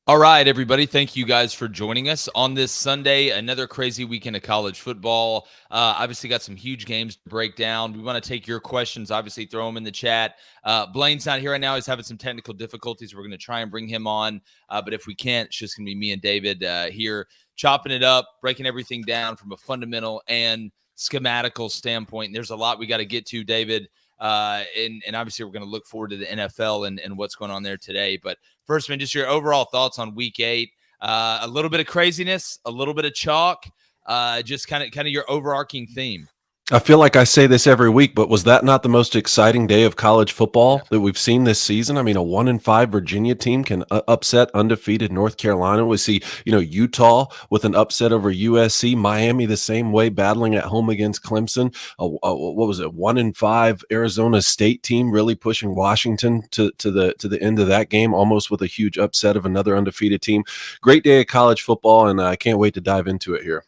All right, everybody. Thank you guys for joining us on this Sunday. Another crazy weekend of college football. Obviously, got some huge games to break down. We want to take your questions. Obviously, throw them in the chat. Blaine's not here right now. He's having some technical difficulties. We're going to try and bring him on. But if we can't, it's just going to be me and David here chopping it up, breaking everything down from a fundamental and schematical standpoint. And there's a lot we got to get to, David. And obviously, we're going to look forward to the NFL and what's going on there today. But first, man, just your overall thoughts on Week 8. A little bit of craziness, a little bit of chalk, just kind of your overarching theme. I feel like I say this every week, but was that not the most exciting day of college football that we've seen this season? I mean, a 1-5 Virginia team can upset undefeated North Carolina. We see, Utah with an upset over USC, Miami the same way, battling at home against Clemson. What was it? 1-5 Arizona State team really pushing Washington to the end of that game, almost with a huge upset of another undefeated team. Great day of college football, and I can't wait to dive into it here.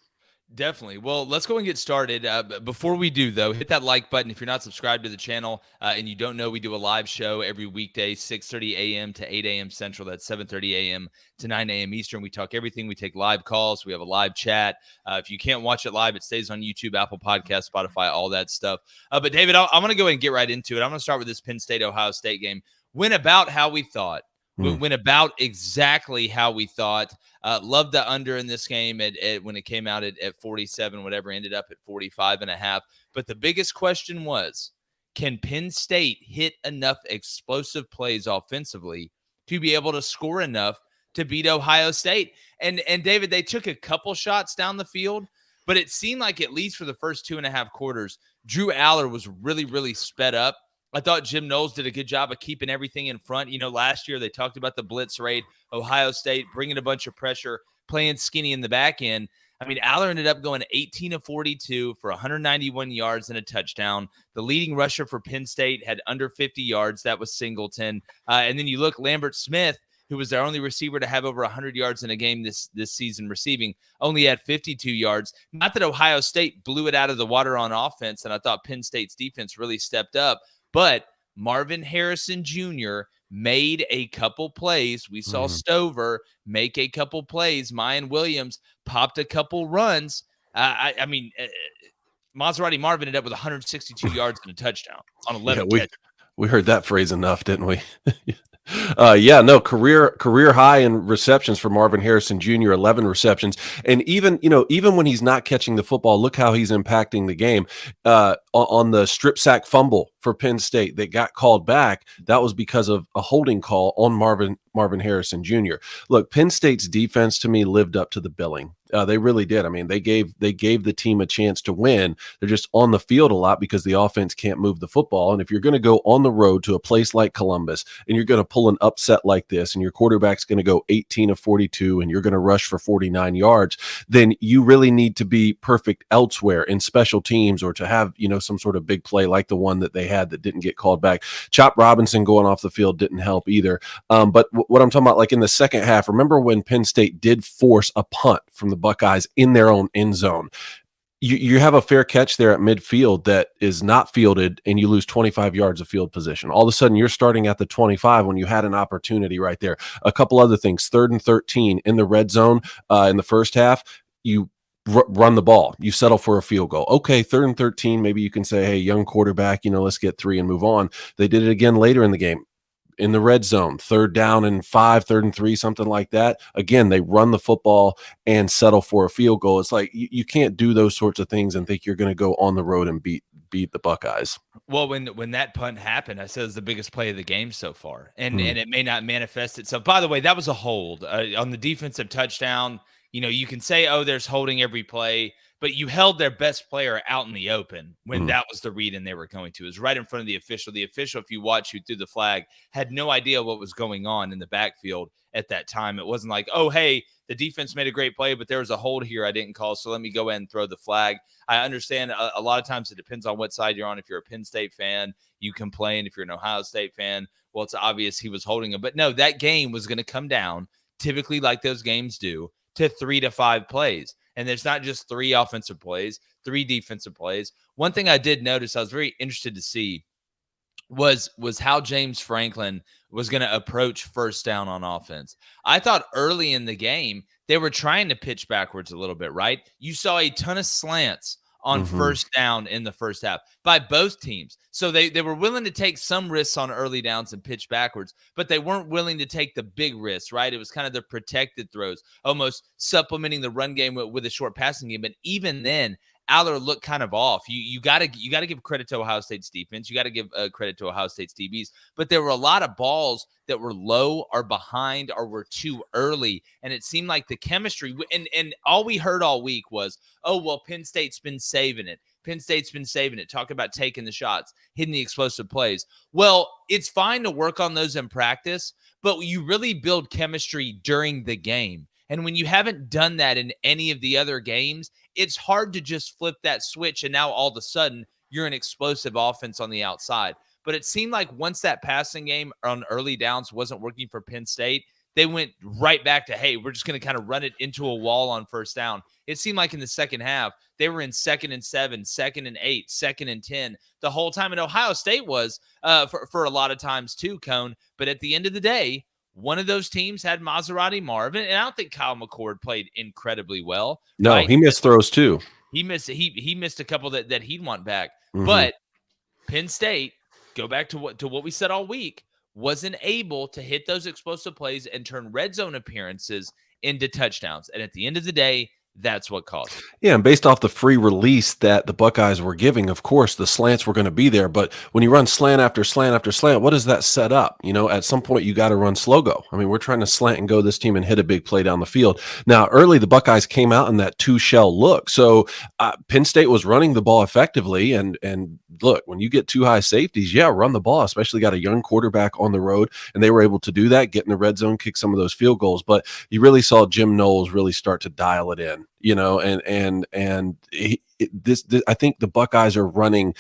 Definitely. Well, let's go and get started. Before we do, though, hit that like button if you're not subscribed to the channel and you don't know. We do a live show every weekday, 6:30 a.m. to 8 a.m. Central. That's 7:30 a.m. to 9 a.m. Eastern. We talk everything. We take live calls. We have a live chat. If you can't watch it live, it stays on YouTube, Apple Podcasts, Spotify, all that stuff. But David, I'm going to go ahead and get right into it. I'm going to start with this Penn State-Ohio State game. Went about how we thought. Went about exactly how we thought. Loved the under in this game at when it came out at 47, whatever, ended up at 45.5. But the biggest question was, can Penn State hit enough explosive plays offensively to be able to score enough to beat Ohio State? And David, they took a couple shots down the field, but it seemed like at least for the first 2.5 quarters, Drew Aller was really, really sped up. I thought Jim Knowles did a good job of keeping everything in front. Last year they talked about the blitz rate, Ohio State bringing a bunch of pressure, playing skinny in the back end. I mean, Aller ended up going 18 of 42 for 191 yards and a touchdown. The leading rusher for Penn State had under 50 yards. That was Singleton. And then you look, Lambert Smith, who was their only receiver to have over 100 yards in a game this season receiving, only had 52 yards. Not that Ohio State blew it out of the water on offense, and I thought Penn State's defense really stepped up. But Marvin Harrison Jr. made a couple plays. We saw Stover make a couple plays. Mayan Williams popped a couple runs. I mean, Maserati Marvin ended up with 162 yards and a touchdown on 11 catches. We heard that phrase enough, didn't we? Career high in receptions for Marvin Harrison Jr., 11 receptions. And even when he's not catching the football, look how he's impacting the game. On the strip sack fumble for Penn State that got called back, that was because of a holding call on Marvin Harrison Jr. Look, Penn State's defense to me lived up to the billing. They really did. I mean, they gave the team a chance to win. They're just on the field a lot because the offense can't move the football. And if you're going to go on the road to a place like Columbus and you're going to pull an upset like this and your quarterback's going to go 18 of 42 and you're going to rush for 49 yards, then you really need to be perfect elsewhere in special teams or to have, some sort of big play like the one that they had that didn't get called back. Chop Robinson going off the field didn't help either. But what I'm talking about, like in the second half, remember when Penn State did force a punt from the Buckeyes in their own end zone? You have a fair catch there at midfield that is not fielded and you lose 25 yards of field position. All of a sudden you're starting at the 25 when you had an opportunity right there. A couple other things, 3rd and 13 in the red zone in the first half, you run the ball, you settle for a field goal. Okay, 3rd and 13, maybe you can say, hey, young quarterback, let's get 3 and move on. They did it again later in the game. In the red zone, 3rd down and 5, 3rd and 3, something like that. Again, they run the football and settle for a field goal. It's like you can't do those sorts of things and think you're going to go on the road and beat the Buckeyes. Well, when that punt happened, I said it was the biggest play of the game so far, and it may not manifest itself. By the way, that was a hold on the defensive touchdown. You can say, oh, there's holding every play, but you held their best player out in the open when that was the read and they were going to. It was right in front of the official. The official, if you watch who threw the flag, had no idea what was going on in the backfield at that time. It wasn't like, oh, hey, the defense made a great play, but there was a hold here I didn't call, so let me go ahead and throw the flag. I understand a lot of times it depends on what side you're on. If you're a Penn State fan, you complain. If you're an Ohio State fan, well, it's obvious he was holding him. But no, that game was going to come down, typically like those games do, to 3 to 5 plays. And there's not just 3 offensive plays, 3 defensive plays. One thing I did notice, I was very interested to see was how James Franklin was going to approach first down on offense. I thought early in the game they were trying to pitch backwards a little bit, right? You saw a ton of slants on Mhm. first down in the first half by both teams. So they were willing to take some risks on early downs and pitch backwards, but they weren't willing to take the big risks, right? It was kind of the protected throws, almost supplementing the run game with a short passing game. But even then, Aller looked kind of off. You gotta give credit to Ohio State's defense. You got to give credit to Ohio State's DBs. But there were a lot of balls that were low or behind or were too early, and it seemed like the chemistry. And all we heard all week was, "Oh well, Penn State's been saving it. Penn State's been saving it." Talk about taking the shots, hitting the explosive plays. Well, it's fine to work on those in practice, but you really build chemistry during the game. And when you haven't done that in any of the other games, it's hard to just flip that switch and now all of a sudden you're an explosive offense on the outside. But it seemed like once that passing game on early downs wasn't working for Penn State, they went right back to, hey, we're just going to kind of run it into a wall on first down. It seemed like in the second half, they were in 2nd and 7, 2nd and 8, 2nd and 10 the whole time. And Ohio State was for a lot of times too, Cone. But at the end of the day, one of those teams had Maserati Marvin, and I don't think Kyle McCord played incredibly well, No, right? he missed throws too. He missed a couple that he'd want back. Mhm. But Penn State, go back to what we said all week, wasn't able to hit those explosive plays and turn red zone appearances into touchdowns. And at the end of the day, that's what cost them. Yeah, and based off the free release that the Buckeyes were giving, of course, the slants were going to be there. But when you run slant after slant after slant, what does that set up? At some point, you got to run slow go. I mean, we're trying to slant and go this team and hit a big play down the field. Now, early, the Buckeyes came out in that two shell look. So Penn State was running the ball effectively. And look, when you get two high safeties, yeah, run the ball, especially got a young quarterback on the road. And they were able to do that, get in the red zone, kick some of those field goals. But you really saw Jim Knowles really start to dial it in. This I think the Buckeyes are running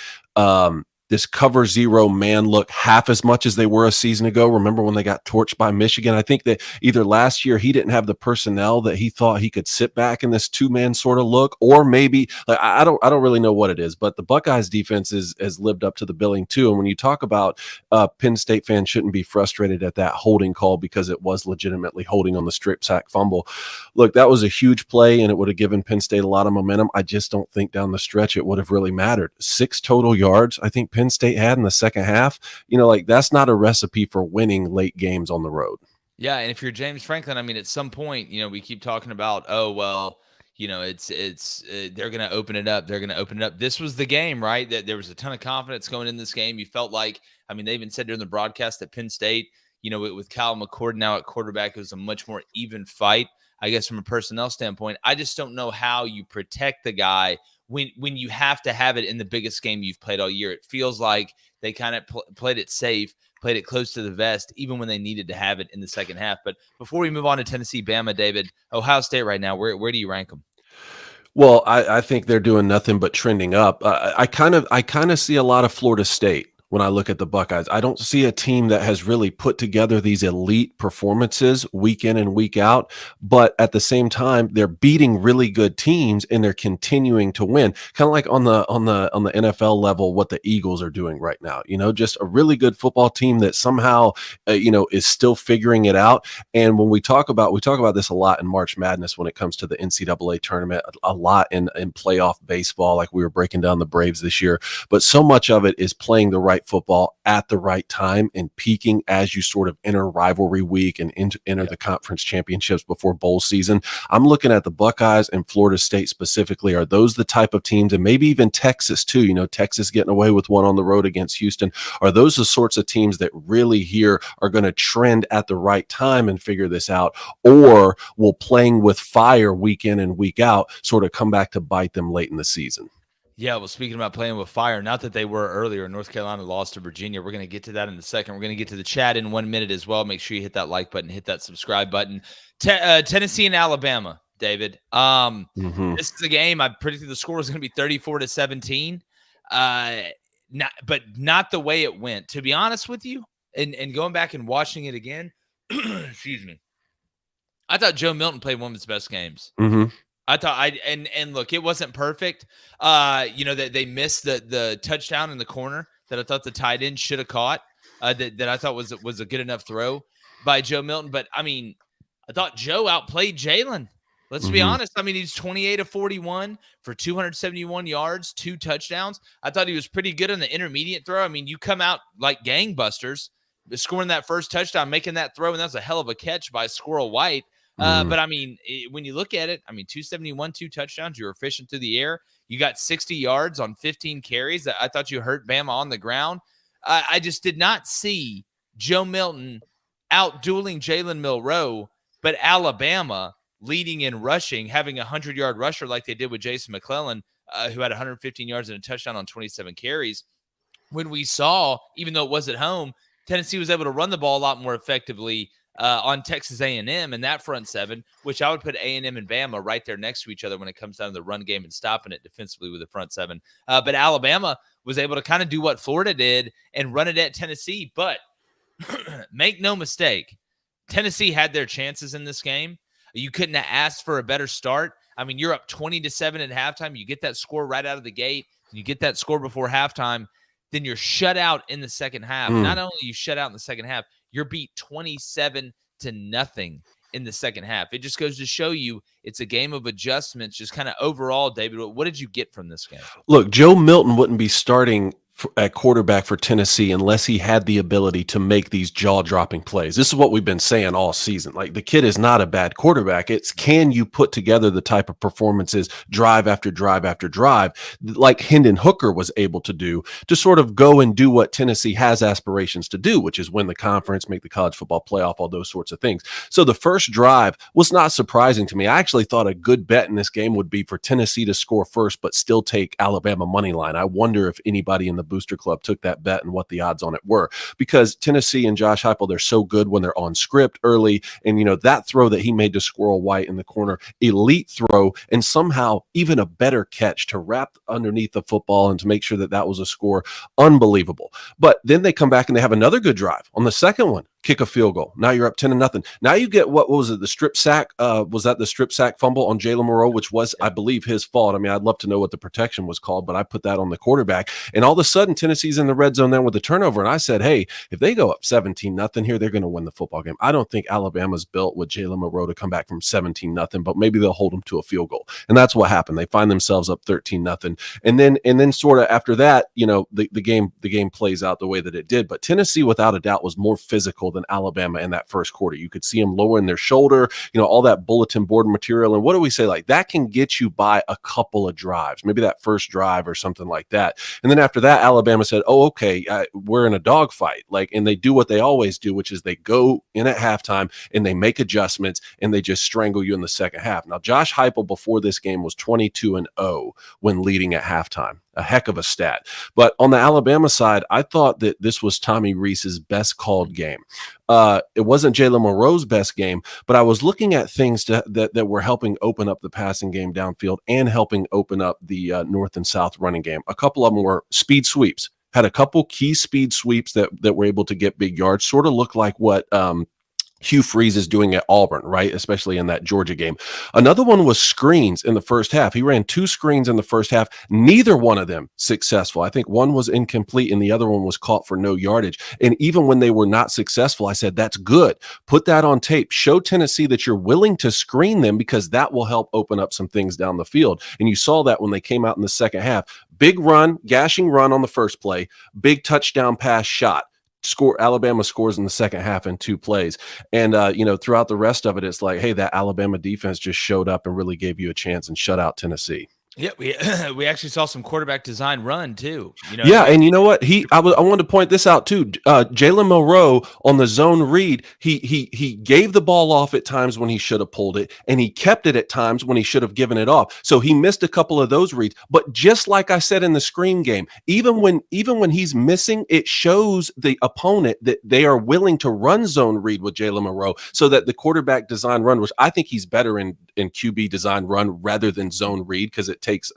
this cover zero man look half as much as they were a season ago. Remember when they got torched by Michigan? I think that either last year he didn't have the personnel that he thought he could sit back in this two-man sort of look, or maybe I don't really know what it is, but the Buckeyes defense has lived up to the billing too. And when you talk about Penn State fans shouldn't be frustrated at that holding call because it was legitimately holding on the strip sack fumble. Look, that was a huge play and it would have given Penn State a lot of momentum. I just don't think down the stretch it would have really mattered. 6 total yards, I think Penn State had in the second half. That's not a recipe for winning late games on the road. Yeah, and if you're James Franklin, I mean, at some point, we keep talking about, oh well, it's they're going to open it up. They're going to open it up. This was the game, right? That there was a ton of confidence going in this game. You felt like, I mean, they even said during the broadcast that Penn State, with Kyle McCord now at quarterback, it was a much more even fight, I guess, from a personnel standpoint. I just don't know how you protect the guy when you have to have it in the biggest game you've played all year. It feels like they kind of played it safe, played it close to the vest, even when they needed to have it in the second half. But before we move on to Tennessee, Bama, David, Ohio State right now, where do you rank them? Well, I think they're doing nothing but trending up. I kind of see a lot of Florida State when I look at the Buckeyes. I don't see a team that has really put together these elite performances week in and week out, but at the same time, they're beating really good teams and they're continuing to win. Kind of like on the NFL level, what the Eagles are doing right now. Just a really good football team that somehow is still figuring it out. And when we talk about this a lot in March Madness when it comes to the NCAA tournament, a lot in playoff baseball, like we were breaking down the Braves this year, but so much of it is playing the right football at the right time and peaking as you sort of enter rivalry week and enter the conference championships before bowl season. I'm looking at the Buckeyes and Florida State specifically. Are those the type of teams, and maybe even Texas too, Texas getting away with one on the road against Houston? Are those the sorts of teams that really here are going to trend at the right time and figure this out? Or will playing with fire week in and week out sort of come back to bite them late in the season? Yeah, well, speaking about playing with fire, not that they were earlier. North Carolina lost to Virginia. We're going to get to that in a second. We're going to get to the chat in 1 minute as well. Make sure you hit that like button, hit that subscribe button. Tennessee and Alabama, David. This is a game. I predicted the score was going to be 34-17. Not the way it went. To be honest with you, and going back and watching it again, excuse me, I thought Joe Milton played one of his best games. Mm-hmm. I thought and look, it wasn't perfect. That they missed the touchdown in the corner that I thought the tight end should have caught. That I thought was a good enough throw by Joe Milton. But I mean, I thought Joe outplayed Jalen. Let's be honest. I mean, he's 28 of 41 for 271 yards, 2 touchdowns. I thought he was pretty good on the intermediate throw. I mean, you come out like gangbusters, scoring that first touchdown, making that throw, and that's a hell of a catch by Squirrel White. But I mean, when you look at it, I mean, 271, 2 touchdowns. You're efficient through the air. You got 60 yards on 15 carries. I thought you hurt Bama on the ground. I just did not see Joe Milton out dueling Jalen Milroe, but Alabama leading in rushing, having a 100-yard rusher like they did with Jason McClellan, who had 115 yards and a touchdown on 27 carries. When we saw, even though it was at home, Tennessee was able to run the ball a lot more effectively on Texas A&M and that front seven, which I would put A&M and Bama right there next to each other when it comes down to the run game and stopping it defensively with the front seven. But Alabama was able to kind of do what Florida did and run it at Tennessee. But make no mistake, Tennessee had their chances in this game. You couldn't have asked for a better start. I mean, you're up 20-7 at halftime. You get that score right out of the gate. You get that score before halftime. Then you're shut out in the second half. Not only you shut out in the second half, you're beat 27-0 in the second half. It just goes to show you it's a game of adjustments. Just kind of overall, David, what did you get from this game? Look, Joe Milton wouldn't be starting at quarterback for Tennessee unless he had the ability to make these jaw-dropping plays. This is what we've been saying all season. Like, the kid is not a bad quarterback. It's, can you put together the type of performances drive after drive after drive like Hendon Hooker was able to do to sort of go and do what Tennessee has aspirations to do, which is win the conference, make the college football playoff, all those sorts of things. So the first drive was not surprising to me. I actually thought a good bet in this game would be for Tennessee to score first but still take Alabama money line. I wonder if anybody in the Booster Club took that bet and what the odds on it were, because Tennessee and Josh Heupel, they're so good when they're on script early. And, you know, that throw that he made to Squirrel White in the corner, elite throw, and somehow even a better catch to wrap underneath the football and to make sure that that was a score. Unbelievable. But then they come back and they have another good drive on the second one. Kick a field goal. Now you're up 10-0. Now you get, what was it? The strip sack. Was that the strip sack fumble on Jalen Milroe, which was, I believe, his fault. I mean, I'd love to know what the protection was called, but I put that on the quarterback. And all of a sudden, Tennessee's in the red zone then with the turnover. And I said, hey, if they go up 17-0 here, they're going to win the football game. I don't think Alabama's built with Jalen Milroe to come back from 17-0, but maybe they'll hold them to a field goal. And that's what happened. They find themselves up 13-0. And then sort of after that, you know, the game plays out the way that it did. But Tennessee, without a doubt, was more physical than Alabama in that first quarter. You could see them lowering their shoulder, you know, all that bulletin board material. And what do we say? Like, that can get you by a couple of drives, maybe that first drive or something like that. And then after that, Alabama said, oh, okay, we're in a dogfight. Like, and they do what they always do, which is they go in at halftime and they make adjustments and they just strangle you in the second half. Now, Josh Heupel before this game was 22-0 when leading at halftime. A heck of a stat. But on the Alabama side, I thought that this was Tommy Rees's best called game. It wasn't Jalen Milroe's best game, but I was looking at things that were helping open up the passing game downfield and helping open up the north and south running game. A couple of them were speed sweeps. Had a couple key speed sweeps that were able to get big yards. Sort of looked like what Hugh Freeze is doing at Auburn, right? Especially in that Georgia game. Another one was screens in the first half. He ran 2 screens in the first half. Neither one of them successful. I think one was incomplete and the other one was caught for no yardage. And even when they were not successful, I said, that's good. Put that on tape. Show Tennessee that you're willing to screen them, because that will help open up some things down the field. And you saw that when they came out in the second half. Big run, gashing run on the first play, big touchdown pass shot. Alabama scores in the second half in 2 plays. And, you know, throughout the rest of it, it's like, hey, that Alabama defense just showed up and really gave you a chance and shut out Tennessee. Yeah, we actually saw some quarterback design run too. You know, yeah, and you know what? I wanted to point this out too. Jalen Milroe on the zone read, he gave the ball off at times when he should have pulled it, and he kept it at times when he should have given it off. So he missed a couple of those reads. But just like I said in the screen game, even when he's missing, it shows the opponent that they are willing to run zone read with Jalen Milroe, so that the quarterback design run, which I think he's better in QB design run rather than zone read, because it takes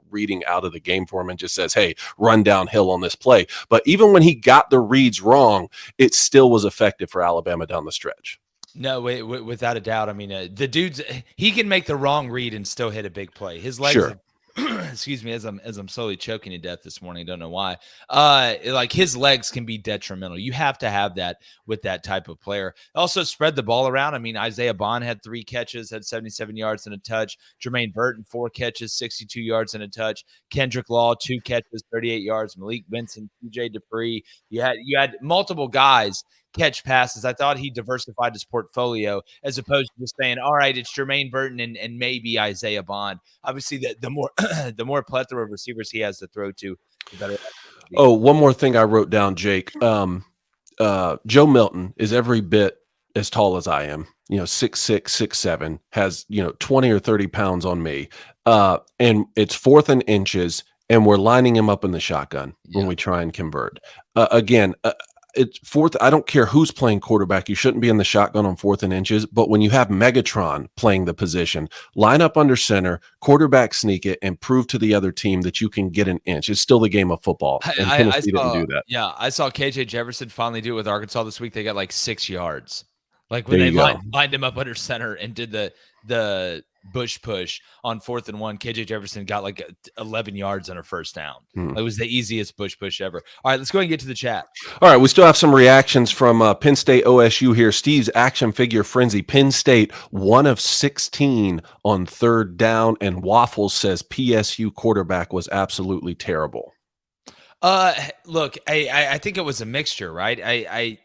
reading out of the game for him and just says, hey, run downhill on this play. But even when he got the reads wrong, it still was effective for Alabama down the stretch. No, without a doubt. I mean, the dude's, he can make the wrong read and still hit a big play. His legs Sure. excuse me, as I'm slowly choking to death this morning. Don't know why. Like his legs can be detrimental. You have to have that with that type of player. Also spread the ball around. I mean, Isaiah Bond had 3 catches, had 77 yards and a touch. Jermaine Burton, 4 catches, 62 yards and a touch. Kendrick Law, 2 catches, 38 yards. Malik Benson, TJ Dupree. You had multiple guys catch passes. I thought he diversified his portfolio as opposed to just saying, all right, it's Jermaine Burton and maybe Isaiah Bond. Obviously, the more the more plethora of receivers he has to throw to, the better. Oh, one more thing I wrote down, Jake. Joe Milton is every bit as tall as I am. 6'6", 6'7", has 20 or 30 pounds on me. And it's 4th and inches, and we're lining him up in the shotgun when we try and convert. Again, it's 4th. I don't care who's playing quarterback. You shouldn't be in the shotgun on 4th and inches. But when you have Megatron playing the position, line up under center, quarterback sneak it, and prove to the other team that you can get an inch. It's still the game of football. And Tennessee didn't do that. Yeah, I saw KJ Jefferson finally do it with Arkansas this week. They got like 6 yards. Like when they lined him up under center and did the bush push on 4th and 1, KJ Jefferson got like 11 yards on a first down. It was the easiest bush push ever. All right, let's go ahead and get to the chat. All right, we still have some reactions from Penn State OSU here. Steve's action figure frenzy. Penn State 1 of 16 on 3rd down, and Waffles says PSU quarterback was absolutely terrible. Look, I think it was a mixture, right?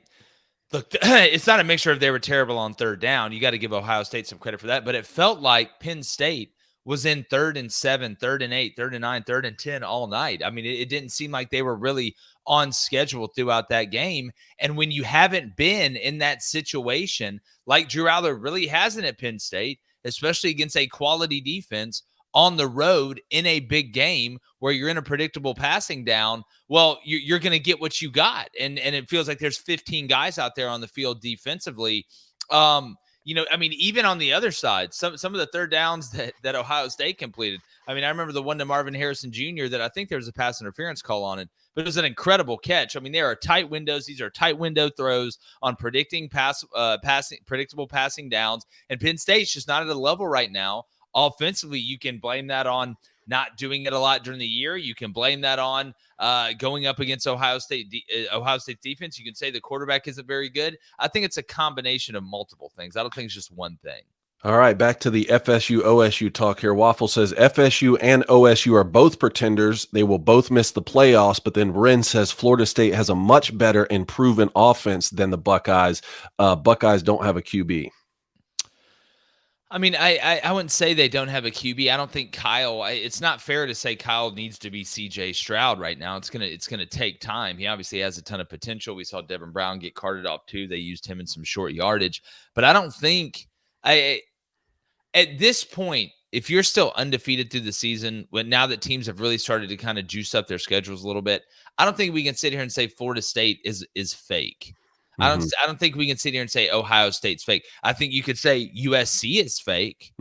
Look, it's not a mixture of they were terrible on 3rd down. You got to give Ohio State some credit for that. But it felt like Penn State was in 3rd and 7, 3rd and 8, 3rd and 9, 3rd and 10 all night. I mean, it didn't seem like they were really on schedule throughout that game. And when you haven't been in that situation, like Drew Allar really hasn't at Penn State, especially against a quality defense on the road in a big game where you're in a predictable passing down, well, you're going to get what you got. And it feels like there's 15 guys out there on the field defensively. I mean, even on the other side, some of the 3rd downs that Ohio State completed. I mean, I remember the one to Marvin Harrison Jr. that I think there was a pass interference call on it, but it was an incredible catch. I mean, there are tight windows. These are tight window throws on predictable passing downs. And Penn State's just not at a level right now. Offensively, you can blame that on not doing it a lot during the year. You can blame that on going up against Ohio State's defense. You can say the quarterback isn't very good. I think it's a combination of multiple things. I don't think it's just one thing. All right, back to the FSU OSU talk here. Waffle says FSU and OSU are both pretenders. They will both miss the playoffs, but then Ren says Florida State has a much better and proven offense than the Buckeyes. Buckeyes don't have a QB. I mean, I wouldn't say they don't have a QB. I don't think Kyle. It's not fair to say Kyle needs to be C.J. Stroud right now. It's gonna take time. He obviously has a ton of potential. We saw Devin Brown get carted off too. They used him in some short yardage, but I don't think at this point, if you're still undefeated through the season, now that teams have really started to kind of juice up their schedules a little bit, I don't think we can sit here and say Florida State is fake. I don't think we can sit here and say Ohio State's fake. I think you could say USC is fake.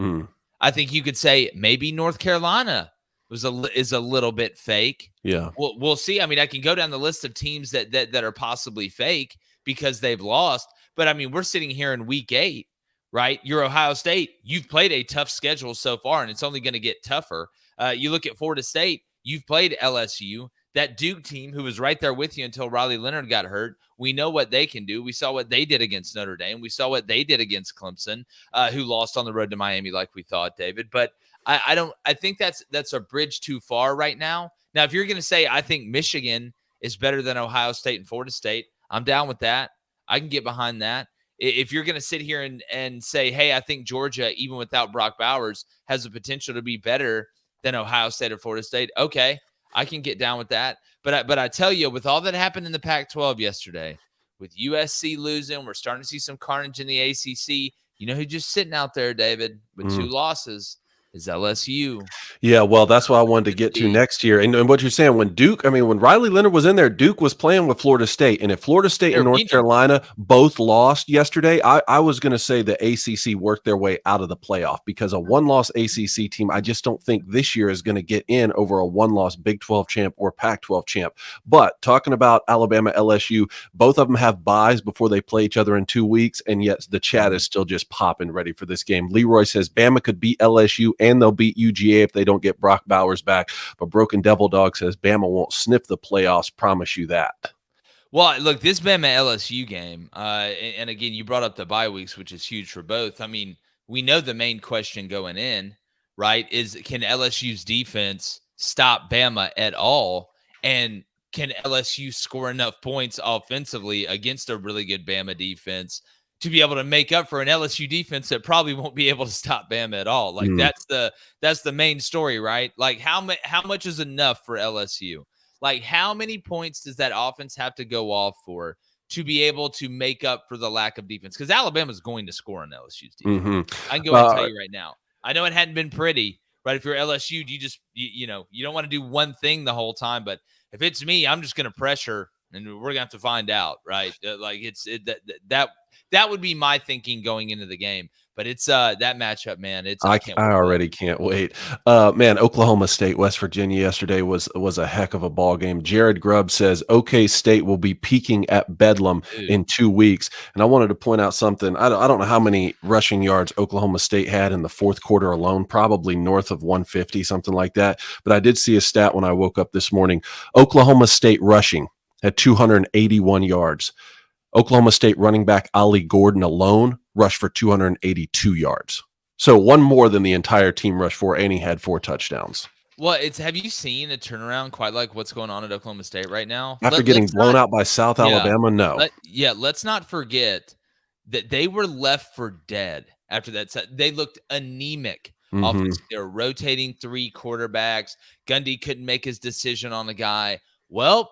I think you could say maybe North Carolina is a little bit fake. Yeah. We'll see. I mean, I can go down the list of teams that are possibly fake because they've lost. But I mean, we're sitting here in week 8, right? You're Ohio State. You've played a tough schedule so far, and it's only going to get tougher. You look at Florida State. You've played LSU. That Duke team who was right there with you until Riley Leonard got hurt. We know what they can do. We saw what they did against Notre Dame. We saw what they did against Clemson, who lost on the road to Miami like we thought, David. But I think that's a bridge too far right now. Now, if you're going to say I think Michigan is better than Ohio State and Florida State, I'm down with that. I can get behind that. If you're going to sit here and say, hey, I think Georgia, even without Brock Bowers, has the potential to be better than Ohio State or Florida State, okay, I can get down with that. But I tell you, with all that happened in the Pac-12 yesterday, with USC losing, we're starting to see some carnage in the ACC. You know who's just sitting out there, David, with 2 losses? Is LSU. Yeah, well, that's what I wanted to get to next year. And what you're saying, when Riley Leonard was in there, Duke was playing with Florida State. And if Florida State and North Carolina both lost yesterday, I was going to say the ACC worked their way out of the playoff, because a one-loss ACC team, I just don't think this year is going to get in over a one-loss Big 12 champ or Pac-12 champ. But talking about Alabama, LSU, both of them have byes before they play each other in 2 weeks, and yet the chat is still just popping ready for this game. Leroy says Bama could beat LSU and they'll beat UGA if they don't get Brock Bowers back. But Broken Devil Dog says Bama won't sniff the playoffs. Promise you that. Well, look, this Bama LSU game, and again, you brought up the bye weeks, which is huge for both. I mean, we know the main question going in, right, is can LSU's defense stop Bama at all? And can LSU score enough points offensively against a really good Bama defense to be able to make up for an LSU defense that probably won't be able to stop Bama at all? Like that's the main story, right? Like how much is enough for LSU? Like, how many points does that offense have to go off for to be able to make up for the lack of defense? Because Alabama's going to score on LSU's defense. I can go ahead and tell you right now. I know it hadn't been pretty, right? If you're LSU, you don't want to do one thing the whole time. But if it's me, I'm just going to pressure, and we're going to have to find out, right? That would be my thinking going into the game. But it's that matchup, man. I already can't wait. Man, Oklahoma State, West Virginia yesterday was a heck of a ball game. Jared Grubb says OK State will be peaking at Bedlam in 2 weeks. And I wanted to point out something. I don't know how many rushing yards Oklahoma State had in the fourth quarter alone, probably north of 150, something like that. But I did see a stat when I woke up this morning. Oklahoma State rushing had 281 yards. Oklahoma State running back Ollie Gordon alone rushed for 282 yards. So one more than the entire team rushed for, and he had 4 touchdowns. Well, have you seen a turnaround quite like what's going on at Oklahoma State right now? After getting blown out by South Alabama? No. Let's not forget that they were left for dead after that. They looked anemic. They were rotating 3 quarterbacks. Gundy couldn't make his decision on the guy. Well,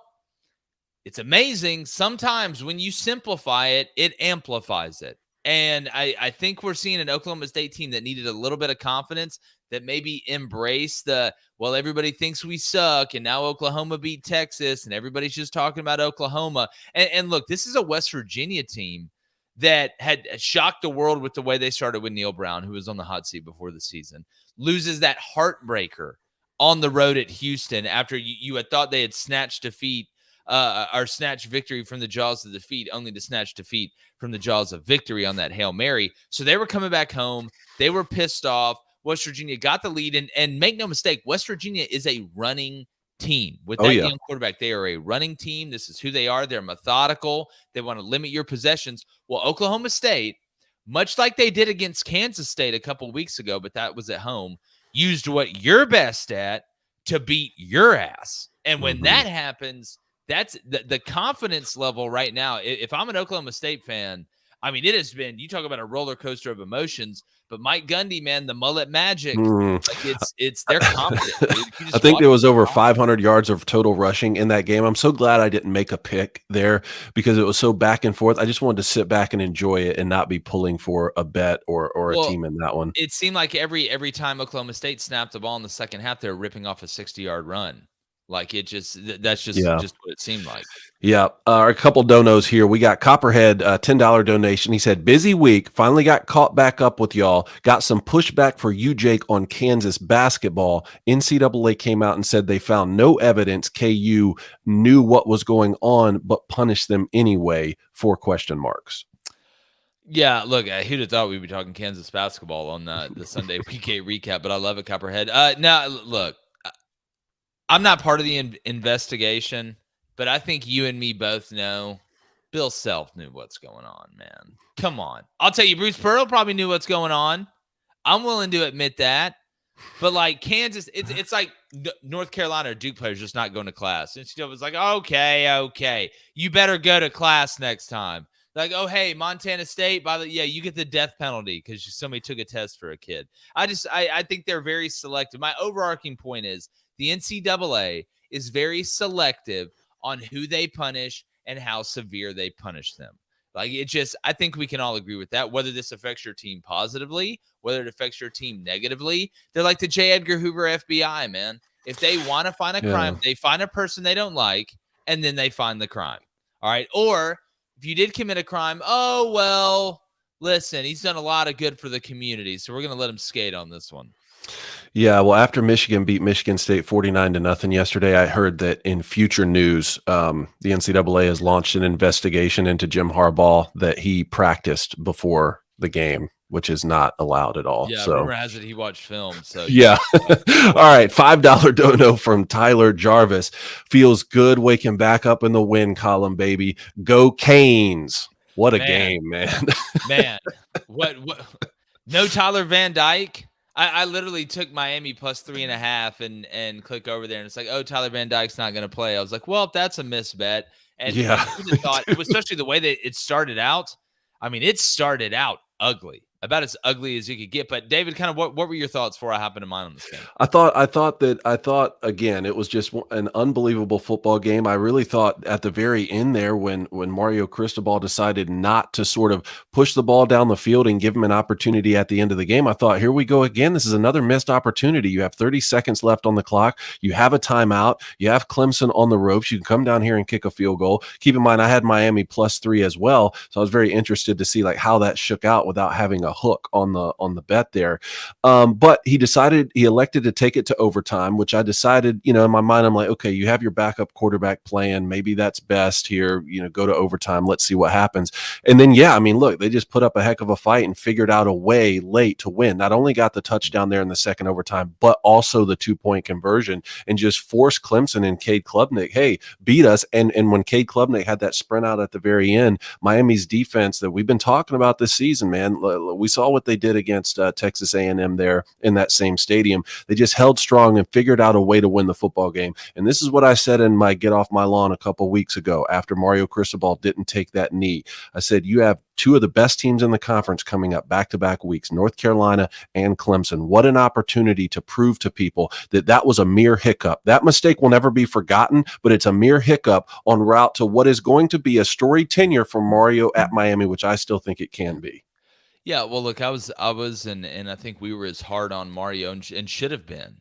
it's amazing. Sometimes when you simplify it, it amplifies it. And I think we're seeing an Oklahoma State team that needed a little bit of confidence, that maybe embrace everybody thinks we suck, and now Oklahoma beat Texas, and everybody's just talking about Oklahoma. And look, this is a West Virginia team that had shocked the world with the way they started with Neil Brown, who was on the hot seat before the season, loses that heartbreaker on the road at Houston after you had thought they had snatched defeat. Or snatch victory from the jaws of defeat, only to snatch defeat from the jaws of victory on that Hail Mary. So they were coming back home. They were pissed off. West Virginia got the lead. And make no mistake, West Virginia is a running team. With that young quarterback, they are a running team. This is who they are. They're methodical. They want to limit your possessions. Well, Oklahoma State, much like they did against Kansas State a couple weeks ago, but that was at home, used what you're best at to beat your ass. And when that happens, that's the confidence level right now. If I'm an Oklahoma State fan, I mean, it has been, you talk about a roller coaster of emotions, but Mike Gundy, man, the mullet magic, like they're confident. I think there was over 500 yards of total rushing in that game. I'm so glad I didn't make a pick there because it was so back and forth. I just wanted to sit back and enjoy it and not be pulling for a bet or a team in that one. It seemed like every time Oklahoma State snapped the ball in the second half, they were ripping off a 60-yard run. Like that's just what it seemed like. Yeah. A couple donos here. We got Copperhead, $10 donation. He said, busy week. Finally got caught back up with y'all. Got some pushback for you, Jake, on Kansas basketball. NCAA came out and said they found no evidence KU knew what was going on, but punished them anyway, 4 question marks. Yeah, look, who'd have thought we'd be talking Kansas basketball on the Sunday Week 8 recap, but I love it, Copperhead. Now, look, I'm not part of the investigation, but I think you and me both know Bill Self knew what's going on, man. Come on. I'll tell you, Bruce Pearl probably knew what's going on. I'm willing to admit that. But, like, Kansas, it's like North Carolina or Duke players just not going to class. And NCAA was like, okay. You better go to class next time. Like, oh, hey, Montana State, you get the death penalty because somebody took a test for a kid. I think they're very selective. My overarching point is, the NCAA is very selective on who they punish and how severe they punish them. Like I think we can all agree with that. Whether this affects your team positively, whether it affects your team negatively, they're like the J. Edgar Hoover FBI, man. If they want to find a crime, they find a person they don't like, and then they find the crime. All right. Or if you did commit a crime, oh, well, listen, he's done a lot of good for the community, so we're going to let him skate on this one. Yeah, well, after Michigan beat Michigan State 49-0 yesterday, I heard that in future news, the NCAA has launched an investigation into Jim Harbaugh that he practiced before the game. which is not allowed at all. Yeah, So rumor has it he watched film. So yeah. All right. $5 dono from Tyler Jarvis. Feels good waking back up in the win column, baby. Go Canes. What a man, game, man. man, what? No Tyler Van Dyke. I literally took Miami plus 3.5 and click over there and it's like, oh, Tyler Van Dyke's not going to play. I was like, well, that's a misbet. And Yeah. who'd have thought, it was especially the way that it started out. I mean, it started out ugly, about as ugly as you could get. But David, kind of what were your thoughts before I happened to mine on this game? I thought again, it was just an unbelievable football game. I really thought at the very end there when Mario Cristobal decided not to sort of push the ball down the field and give him an opportunity at the end of the game, I thought, here we go again. This is another missed opportunity. You have 30 seconds left on the clock. You have a timeout. You have Clemson on the ropes. You can come down here and kick a field goal. Keep in mind, I had Miami +3 as well, so I was very interested to see like how that shook out without having a hook on the bet there. But he elected to take it to overtime, which I decided, in my mind, I'm like, okay, you have your backup quarterback playing. Maybe that's best here, go to overtime. Let's see what happens. And then, yeah, I mean, look, they just put up a heck of a fight and figured out a way late to win. Not only got the touchdown there in the second overtime, but also the 2-point conversion and just forced Clemson and Cade Klubnik, hey, beat us. And when Cade Klubnik had that sprint out at the very end, Miami's defense that we've been talking about this season, man, we saw what they did against Texas A&M there in that same stadium. They just held strong and figured out a way to win the football game. And this is what I said in my Get Off My Lawn a couple weeks ago after Mario Cristobal didn't take that knee. I said, you have two of the best teams in the conference coming up back-to-back weeks, North Carolina and Clemson. What an opportunity to prove to people that was a mere hiccup. That mistake will never be forgotten, but it's a mere hiccup en route to what is going to be a storied tenure for Mario at Miami, which I still think it can be. Yeah, well, look, I was, and I think we were as hard on Mario and should have been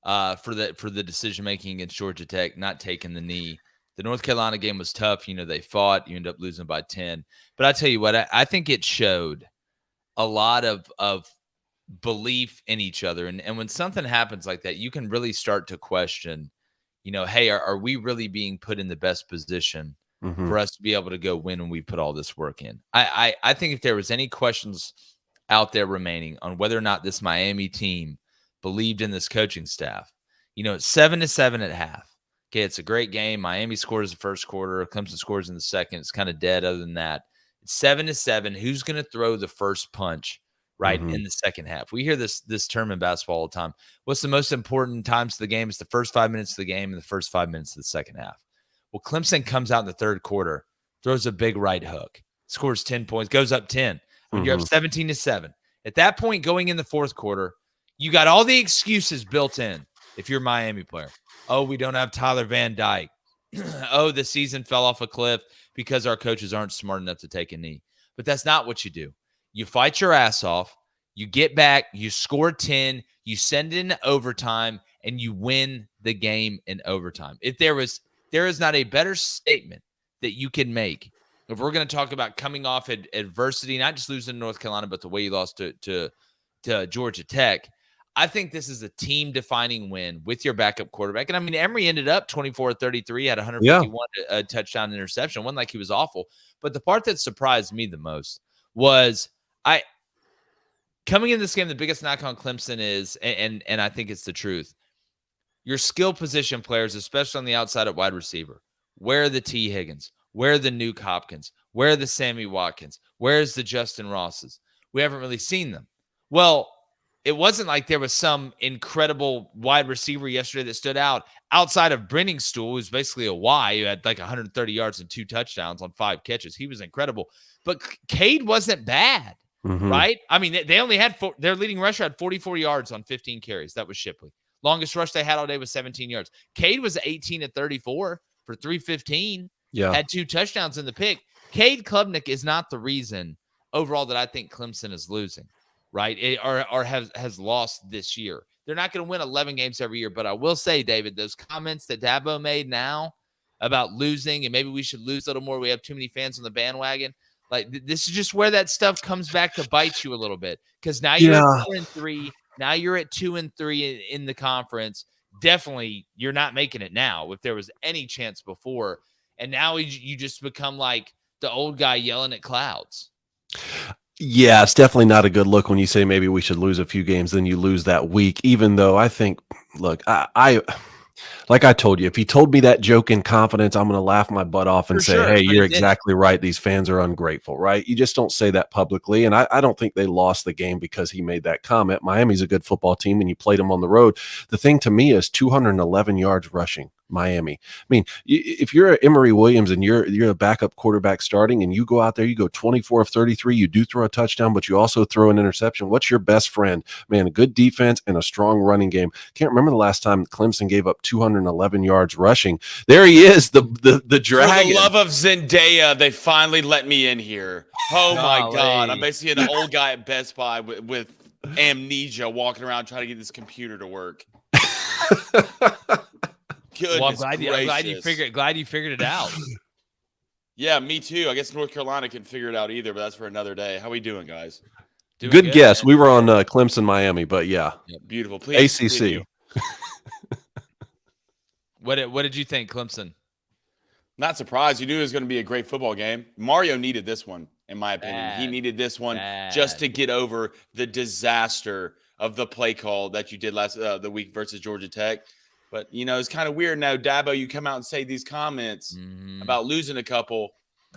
for the decision making against Georgia Tech, not taking the knee. The North Carolina game was tough. They fought. You end up losing by 10. But I tell you what, I think it showed a lot of belief in each other. And when something happens like that, you can really start to question, hey, are we really being put in the best position for us to be able to go win when we put all this work in? I think if there was any questions out there remaining on whether or not this Miami team believed in this coaching staff, it's 7-7 at half. Okay, it's a great game. Miami scores the first quarter. Clemson scores in the second. It's kind of dead other than that. It's 7-7. Who's going to throw the first punch in the second half? We hear this term in basketball all the time. What's the most important times of the game? It's the first 5 minutes of the game and the first 5 minutes of the second half. Well, Clemson comes out in the third quarter, throws a big right hook, scores 10 points, goes up 10. When you're up 17-7. At that point, going in the fourth quarter, you got all the excuses built in if you're a Miami player. Oh, we don't have Tyler Van Dyke. Oh, the season fell off a cliff because our coaches aren't smart enough to take a knee. But that's not what you do. You fight your ass off. You get back. You score 10. You send in overtime, and you win the game in overtime. There is not a better statement that you can make if we're going to talk about coming off adversity, not just losing to North Carolina, but the way you lost to Georgia Tech. I think this is a team-defining win with your backup quarterback. And, I mean, Emory ended up 24-33, had 151 touchdown interception. It wasn't like he was awful. But the part that surprised me the most was coming in this game, the biggest knock on Clemson is, and I think it's the truth, your skill position players, especially on the outside at wide receiver. Where are the T. Higgins? Where are the Nuke Hopkins? Where are the Sammy Watkins? Where's the Justin Rosses? We haven't really seen them. Well, it wasn't like there was some incredible wide receiver yesterday that stood out outside of Brenningstool, who's basically a Y, who had like 130 yards and 2 touchdowns on 5 catches. He was incredible. But Cade wasn't bad, right? I mean, they only had their leading rusher had 44 yards on 15 carries. That was Shipley. Longest rush they had all day was 17 yards. Cade was 18-34 for 315. Yeah. Had 2 touchdowns in the pick. Cade Klubnik is not the reason overall that I think Clemson is losing, right? Or has lost this year. They're not going to win 11 games every year. But I will say, David, those comments that Dabo made now about losing and maybe we should lose a little more. We have too many fans on the bandwagon. Like, this is just where that stuff comes back to bite you a little bit. Because now you're at 4-3. Now you're at 2-3 in the conference. Definitely, you're not making it now if there was any chance before. And now you just become like the old guy yelling at clouds. Yeah, it's definitely not a good look when you say maybe we should lose a few games, then you lose that week. Even though I think, look, I like I told you, if he told me that joke in confidence, I'm going to laugh my butt off For and say, sure, "Hey, but you're it didn't. exactly right. These fans are ungrateful, right?" You just don't say that publicly, and I don't think they lost the game because he made that comment. Miami's a good football team, and you played them on the road. The thing to me is 211 yards rushing. Miami. I mean, if you're Emory Williams and you're a backup quarterback starting, and you go out there, you go 24 of 33, you do throw a touchdown, but you also throw an interception. What's your best friend? Man, a good defense and a strong running game. Can't remember the last time Clemson gave up 211 yards rushing. There he is, the dragon. For the love of Zendaya, they finally let me in here. Oh my God. I'm basically an old guy at Best Buy with amnesia walking around trying to get this computer to work. Well, I'm glad you figured it out. Yeah, me too. I guess North Carolina couldn't figure it out either, but that's for another day. How we doing, guys? Good guess. Man. We were on Clemson, Miami, but yeah. Beautiful. Please. ACC. What did you think, Clemson? Not surprised. You knew it was going to be a great football game. Mario needed this one, in my opinion. He needed this one just to get over the disaster of the play call that you did last the week versus Georgia Tech. But, it's kind of weird now, Dabo, you come out and say these comments about losing a couple.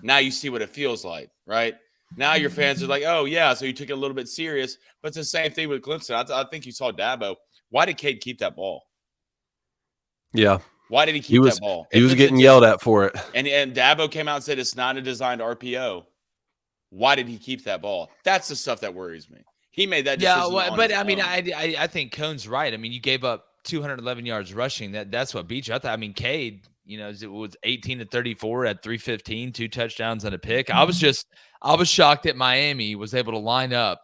Now you see what it feels like, right? Now your fans are like, oh, yeah, so you took it a little bit serious. But it's the same thing with Clemson. I think you saw Dabo. Why did Cade keep that ball? Yeah. Why did he keep that ball? He was getting yelled at for it. And Dabo came out and said it's not a designed RPO. Why did he keep that ball? That's the stuff that worries me. He made that decision. Yeah, but I mean, I think Cohn's right. I mean, you gave up 211 yards rushing. That's what beat you. Cade, it was 18 to 34 at 315, 2 touchdowns and a pick. I was shocked that Miami was able to line up.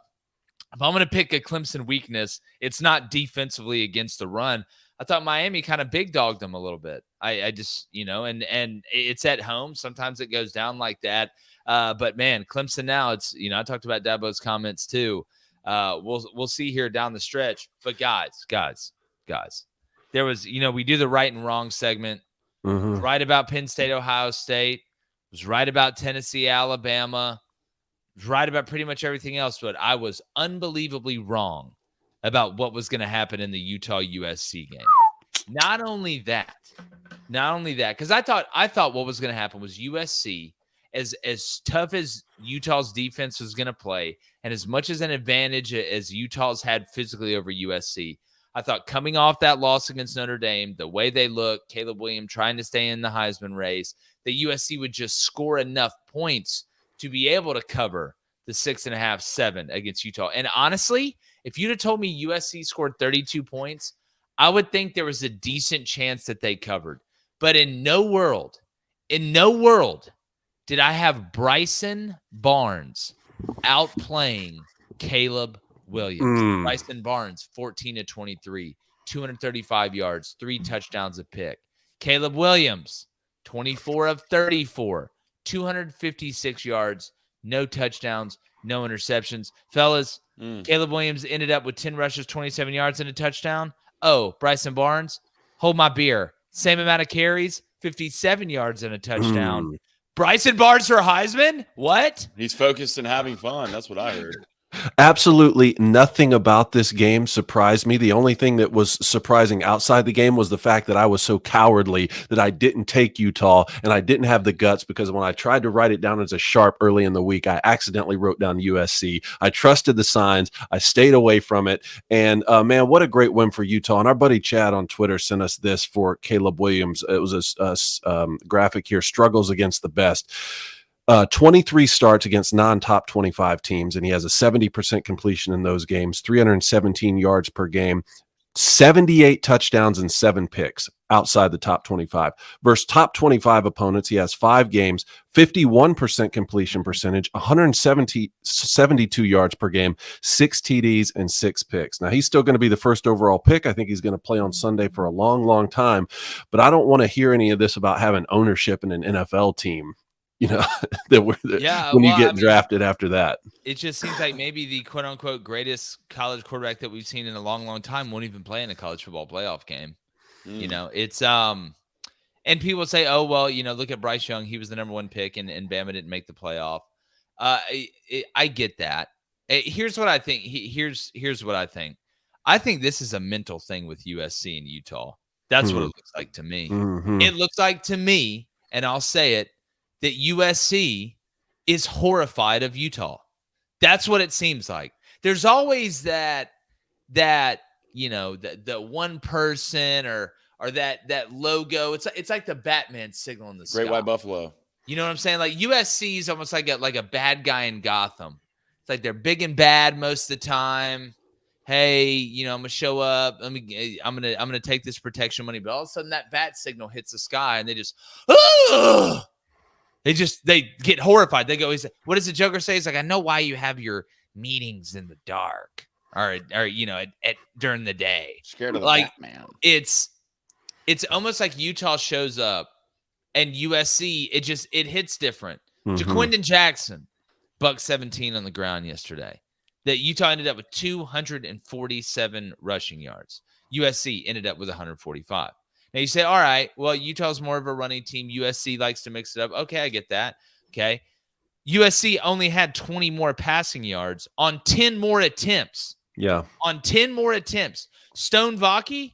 If I'm going to pick a Clemson weakness, it's not defensively against the run. I thought Miami kind of big dogged them a little bit. I just, and it's at home. Sometimes it goes down like that. But man, Clemson now it's, I talked about Dabo's comments too. We'll see here down the stretch. But guys, there was, we do the right and wrong segment. Right about Penn State, Ohio State. Was right about Tennessee, Alabama. Was right about pretty much everything else. But I was unbelievably wrong about what was going to happen in the Utah USC game. Not only that, because I thought what was going to happen was USC, as tough as Utah's defense was going to play, and as much as an advantage as Utah's had physically over USC, I thought coming off that loss against Notre Dame, the way they look, Caleb Williams trying to stay in the Heisman race, that USC would just score enough points to be able to cover the 6.5, 7 against Utah. And honestly, if you'd have told me USC scored 32 points, I would think there was a decent chance that they covered. But in no world did I have Bryson Barnes outplaying Caleb Williams. Bryson Barnes, 14 to 23, 235 yards, 3 touchdowns a pick. Caleb Williams, 24 of 34, 256 yards, no touchdowns, no interceptions. Fellas, Caleb Williams ended up with 10 rushes, 27 yards, and a touchdown. Oh, Bryson Barnes, hold my beer. Same amount of carries, 57 yards and a touchdown. Bryson Barnes for Heisman? What? He's focused and having fun. That's what I heard. Absolutely nothing about this game surprised me. The only thing that was surprising outside the game was the fact that I was so cowardly that I didn't take Utah, and I didn't have the guts, because when I tried to write it down as a sharp early in the week, I accidentally wrote down USC. I trusted the signs. I stayed away from it. And man, what a great win for Utah. And our buddy Chad on Twitter sent us this for Caleb Williams. It was a graphic here, struggles against the best. 23 starts against non-top 25 teams, and he has a 70% completion in those games, 317 yards per game, 78 touchdowns and 7 picks outside the top 25. Versus top 25 opponents, he has 5 games, 51% completion percentage, 172 yards per game, 6 TDs and 6 picks. Now, he's still going to be the first overall pick. I think he's going to play on Sunday for a long, long time, but I don't want to hear any of this about having ownership in an NFL team. When you get drafted after that. It just seems like maybe the quote-unquote greatest college quarterback that we've seen in a long, long time won't even play in a college football playoff game. It's and people say, oh, well, look at Bryce Young. He was the number 1 pick, and Bama didn't make the playoff. I get that. Here's what I think. Here's what I think. I think this is a mental thing with USC and Utah. That's what it looks like to me. It looks like to me, and I'll say it, that USC is horrified of Utah. That's what it seems like. There's always that you know, the one person or that logo. It's like the Batman signal in the sky. Great White Buffalo. You know what I'm saying? Like USC is almost like a bad guy in Gotham. It's like they're big and bad most of the time. Hey, you know, I'm gonna show up. I'm gonna take this protection money, but all of a sudden that bat signal hits the sky, and they just, they get horrified. They go, what does the Joker say? He's like, I know why you have your meetings in the dark, or you know, at during the day. Scared of the like Batman. It's almost like Utah shows up, and USC it hits different. Jaquindon Jackson, $117 on the ground yesterday. That Utah ended up with 247 rushing yards. USC ended up with 145. Now you say, all right, well, Utah's more of a running team. USC likes to mix it up. Okay, I get that. Okay. USC only had 20 more passing yards on 10 more attempts. Yeah. On 10 more attempts. Sione Vaki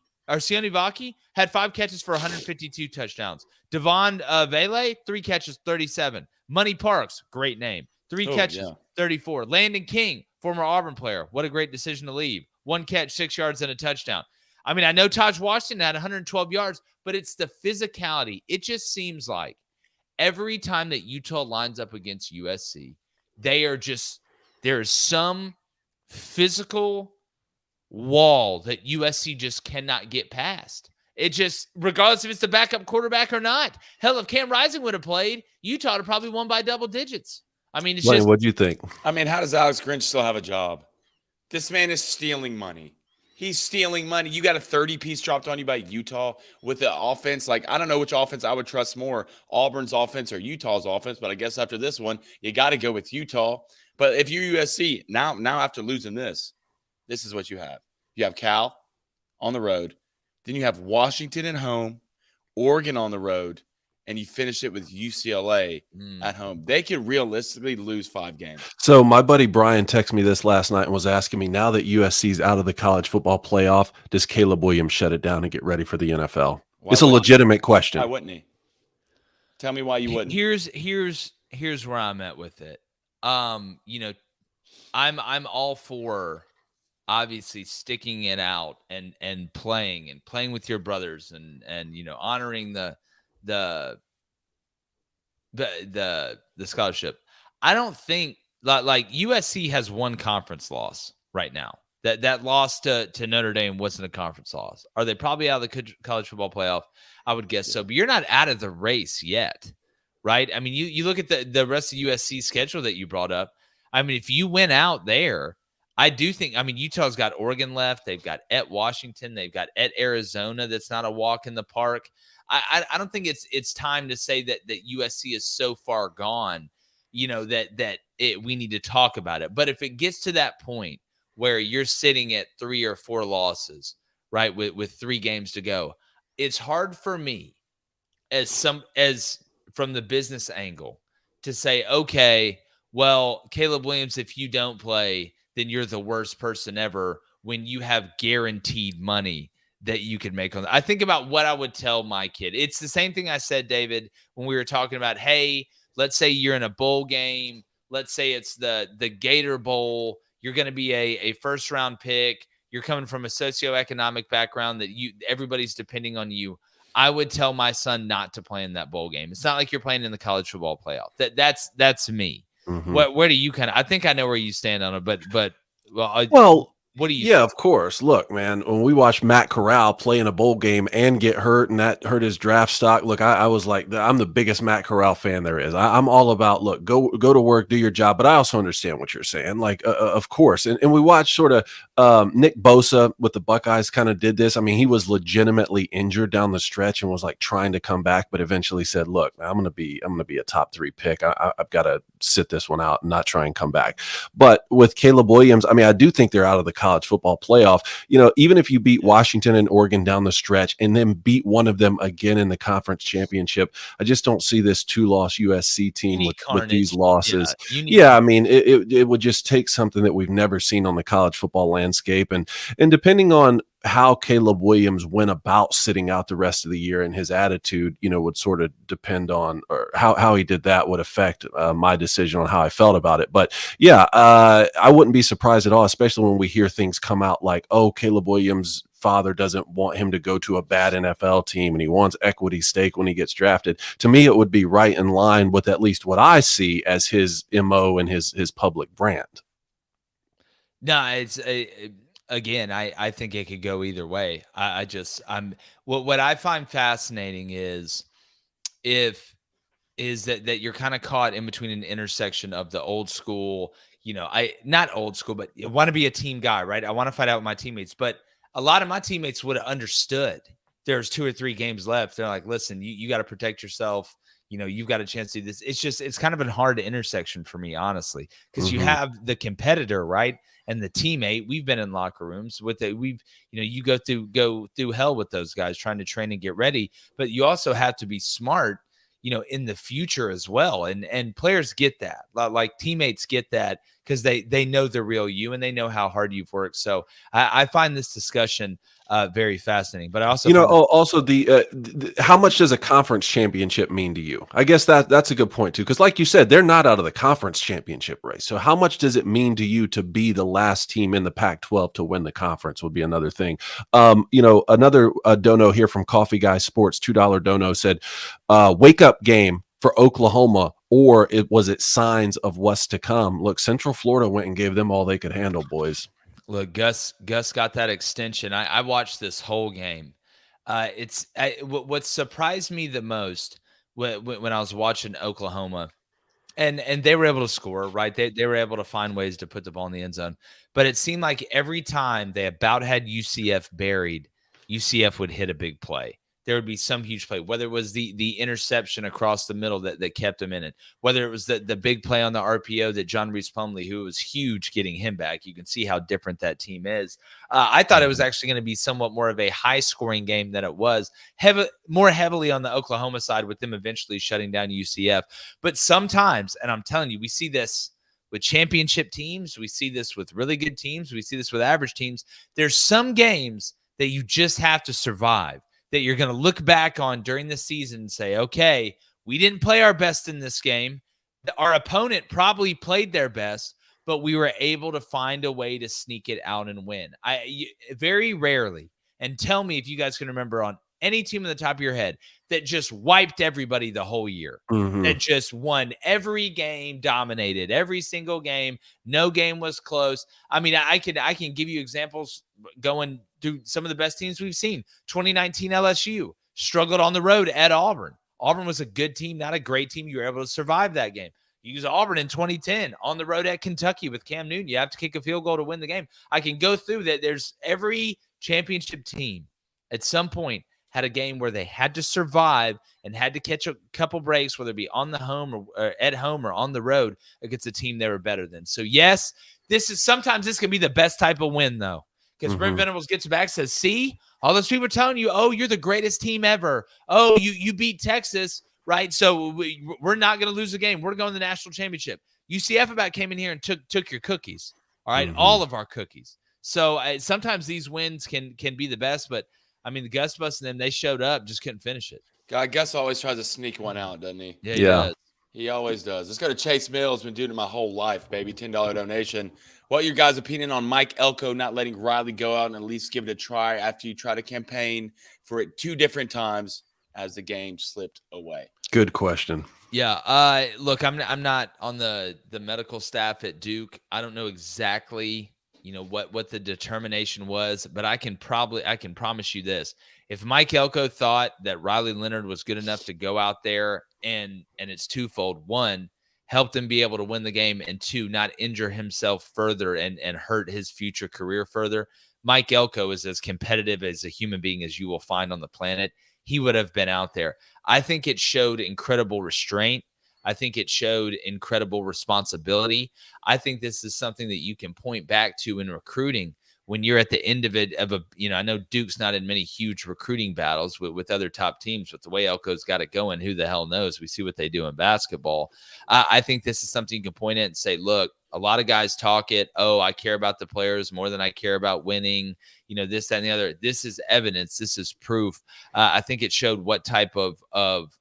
had 5 catches for 152 touchdowns. Devon Vele, 3 catches, 37. Money Parks, great name. 3 catches, 34. Landon King, former Auburn player. What a great decision to leave. 1 catch, 6 yards, and a touchdown. I mean, I know Taj Washington had 112 yards, but it's the physicality. It just seems like every time that Utah lines up against USC, there is some physical wall that USC just cannot get past. It just, regardless if it's the backup quarterback or not. Hell, if Cam Rising would have played, Utah would have probably won by double digits. I mean, it's What'd you think? I mean, how does Alex Grinch still have a job? This man is stealing money. He's stealing money. You got a 30-piece dropped on you by Utah with the offense. Like, I don't know which offense I would trust more, Auburn's offense or Utah's offense, but I guess after this one, you got to go with Utah. But if you're USC, now after losing this is what you have. You have Cal on the road. Then you have Washington at home, Oregon on the road, and you finish it with UCLA at home. They could realistically lose 5 games. So my buddy Brian texted me this last night and was asking me, now that USC's out of the college football playoff, does Caleb Williams shut it down and get ready for the NFL? It's a legitimate question. Why wouldn't he? Tell me why you wouldn't. Here's where I'm at with it. You know, I'm all for obviously sticking it out and playing with your brothers and you know, honoring the scholarship. I don't think like USC has 1 conference loss right now. That loss to Notre Dame wasn't a conference loss. Are they probably out of the college football playoff? I would guess so, but you're not out of the race yet, right? I mean, you look at the rest of USC's schedule that you brought up. I mean, if you went out there, I do think, I mean, Utah's got Oregon left. They've got at Washington. They've got at Arizona. That's not a walk in the park. I don't think it's time to say that USC is so far gone, you know, that we need to talk about it. But if it gets to that point where you're sitting at 3 or 4 losses, right, with 3 games to go, it's hard for me as from the business angle to say, okay, well, Caleb Williams, if you don't play, then you're the worst person ever when you have guaranteed money that you could make on that. I think about what I would tell my kid. It's the same thing I said, David, when we were talking about, hey, let's say you're in a bowl game. Let's say it's the Gator Bowl. You're going to be a first-round pick. You're coming from a socioeconomic background that everybody's depending on you. I would tell my son not to play in that bowl game. It's not like you're playing in the college football playoff. That's me. Mm-hmm. Where do you I think I know where you stand on it, but what do you think? Of course. Look, man, when we watched Matt Corral play in a bowl game and get hurt and that hurt his draft stock, look, I was like, I'm the biggest Matt Corral fan there is. I'm all about, look, go to work, do your job. But I also understand what you're saying. Like, of course. And we watched sort of Nick Bosa with the Buckeyes kind of did this. I mean, he was legitimately injured down the stretch and was like trying to come back, but eventually said, look, I'm going to be a top 3 pick. I've got to sit this one out and not try and come back. But with Caleb Williams, I mean, I do think they're out of the college football playoff. Even if you beat Washington and Oregon down the stretch and then beat one of them again in the conference championship, I just don't see this 2-loss USC team with these losses. I mean, it would just take something that we've never seen on the college football landscape. And depending on how Caleb Williams went about sitting out the rest of the year and his attitude, would sort of depend on, or how he did that would affect my decision on how I felt about it. But yeah, I wouldn't be surprised at all, especially when we hear things come out like, oh, Caleb Williams' father doesn't want him to go to a bad NFL team and he wants equity stake when he gets drafted. To me, it would be right in line with at least what I see as his MO and his public brand. No, it's again, I think it could go either way. What I find fascinating is that you're kind of caught in between an intersection of the old school, not old school, but I want to be a team guy, right? I want to fight out with my teammates, but a lot of my teammates would have understood there's 2 or 3 games left. They're like, listen, you got to protect yourself. You've got a chance to do this. It's kind of a hard intersection for me, honestly, because you have the competitor, right? And the teammate. We've been in locker rooms with it. You go through hell with those guys trying to train and get ready, but you also have to be smart, in the future as well. And players get that, like teammates get that, because they know the real you and they know how hard you've worked. So I find this discussion very fascinating. But I also, also the how much does a conference championship mean to you? I guess that's a good point too, because like you said, they're not out of the conference championship race. So how much does it mean to you to be the last team in the Pac-12 to win the conference would be another thing. Another dono here from Coffee Guy Sports, $2 dono said, wake up game for Oklahoma, or was it signs of what's to come? Look, Central Florida went and gave them all they could handle, boys. Look, Gus got that extension. I watched this whole game. What surprised me the most when I was watching Oklahoma, and they were able to score, right? They were able to find ways to put the ball in the end zone. But it seemed like every time they about had UCF buried, UCF would hit a big play. There would be some huge play, whether it was the interception across the middle that kept him in it, whether it was the big play on the RPO that John Reese Plumlee, who was huge getting him back. You can see how different that team is. I thought it was actually going to be somewhat more of a high-scoring game than it was, more heavily on the Oklahoma side, with them eventually shutting down UCF. But sometimes, and I'm telling you, we see this with championship teams. We see this with really good teams. We see this with average teams. There's some games that you just have to survive, that you're going to look back on during the season and say, okay, we didn't play our best in this game. Our opponent probably played their best, but we were able to find a way to sneak it out and win. Very rarely, and tell me if you guys can remember on any team at the top of your head that just wiped everybody the whole year, that just won every game, dominated every single game. No game was close. I mean, I can give you examples going through some of the best teams we've seen. 2019 LSU struggled on the road at Auburn. Auburn was a good team, not a great team. You were able to survive that game. You use Auburn in 2010 on the road at Kentucky with Cam Newton. You have to kick a field goal to win the game. I can go through that. There's every championship team at some point had a game where they had to survive and had to catch a couple breaks, whether it be on the home or at home or on the road against a team they were better than. So yes, sometimes this can be the best type of win though. Because Brent Venables gets back, says, see, all those people are telling you, oh, you're the greatest team ever. Oh, you beat Texas, right? So we're not going to lose the game. We're going to the national championship. UCF about came in here and took your cookies, all right? All of our cookies. So sometimes these wins can be the best, but, I mean, the Gus Bus and them, they showed up, just couldn't finish it. God, Gus always tries to sneak one out, doesn't he? Yeah, he does. He always does. Let's go to Chase Mills. Been doing it my whole life, baby. $10 donation. What your guys' opinion on Mike Elko not letting Riley go out and at least give it a try after you try to campaign for it 2 different times as the game slipped away? Good question. Yeah. Look, I'm not on the medical staff at Duke. I don't know exactly, what the determination was, but I can promise you this. If Mike Elko thought that Riley Leonard was good enough to go out there and it's twofold: 1, help him be able to win the game, and 2, not injure himself further and hurt his future career further. Mike Elko is as competitive as a human being as you will find on the planet. He would have been out there. I think it showed incredible restraint. I think it showed incredible responsibility. I think this is something that you can point back to in recruiting when you're at the end of it, I know Duke's not in many huge recruiting battles with other top teams, but the way Elko's got it going, who the hell knows? We see what they do in basketball. I think this is something you can point at and say, look, a lot of guys talk it. Oh, I care about the players more than I care about winning, this, that, and the other. This is evidence. This is proof. I think it showed what type of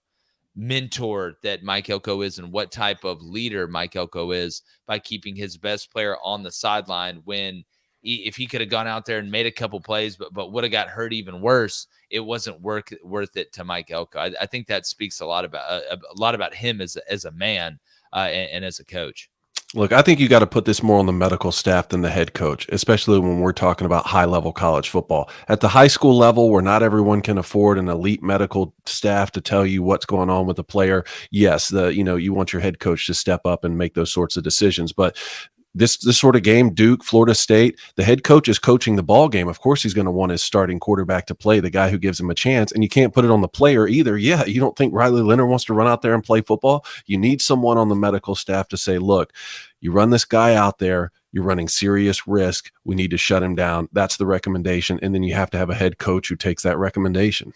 mentor that Mike Elko is and what type of leader Mike Elko is by keeping his best player on the sideline when if he could have gone out there and made a couple plays, but would have got hurt even worse, it wasn't worth it to Mike Elko. I think that speaks a lot about him as a man and as a coach. Look, I think you got to put this more on the medical staff than the head coach, especially when we're talking about high-level college football. At the high school level, where not everyone can afford an elite medical staff to tell you what's going on with the player, yes, you want your head coach to step up and make those sorts of decisions. But this sort of game, Duke, Florida State, the head coach is coaching the ball game. Of course, he's going to want his starting quarterback to play, the guy who gives him a chance, and you can't put it on the player either. Yeah, you don't think Riley Leonard wants to run out there and play football? You need someone on the medical staff to say, look, you run this guy out there, you're running serious risk. We need to shut him down. That's the recommendation. And then you have to have a head coach who takes that recommendation.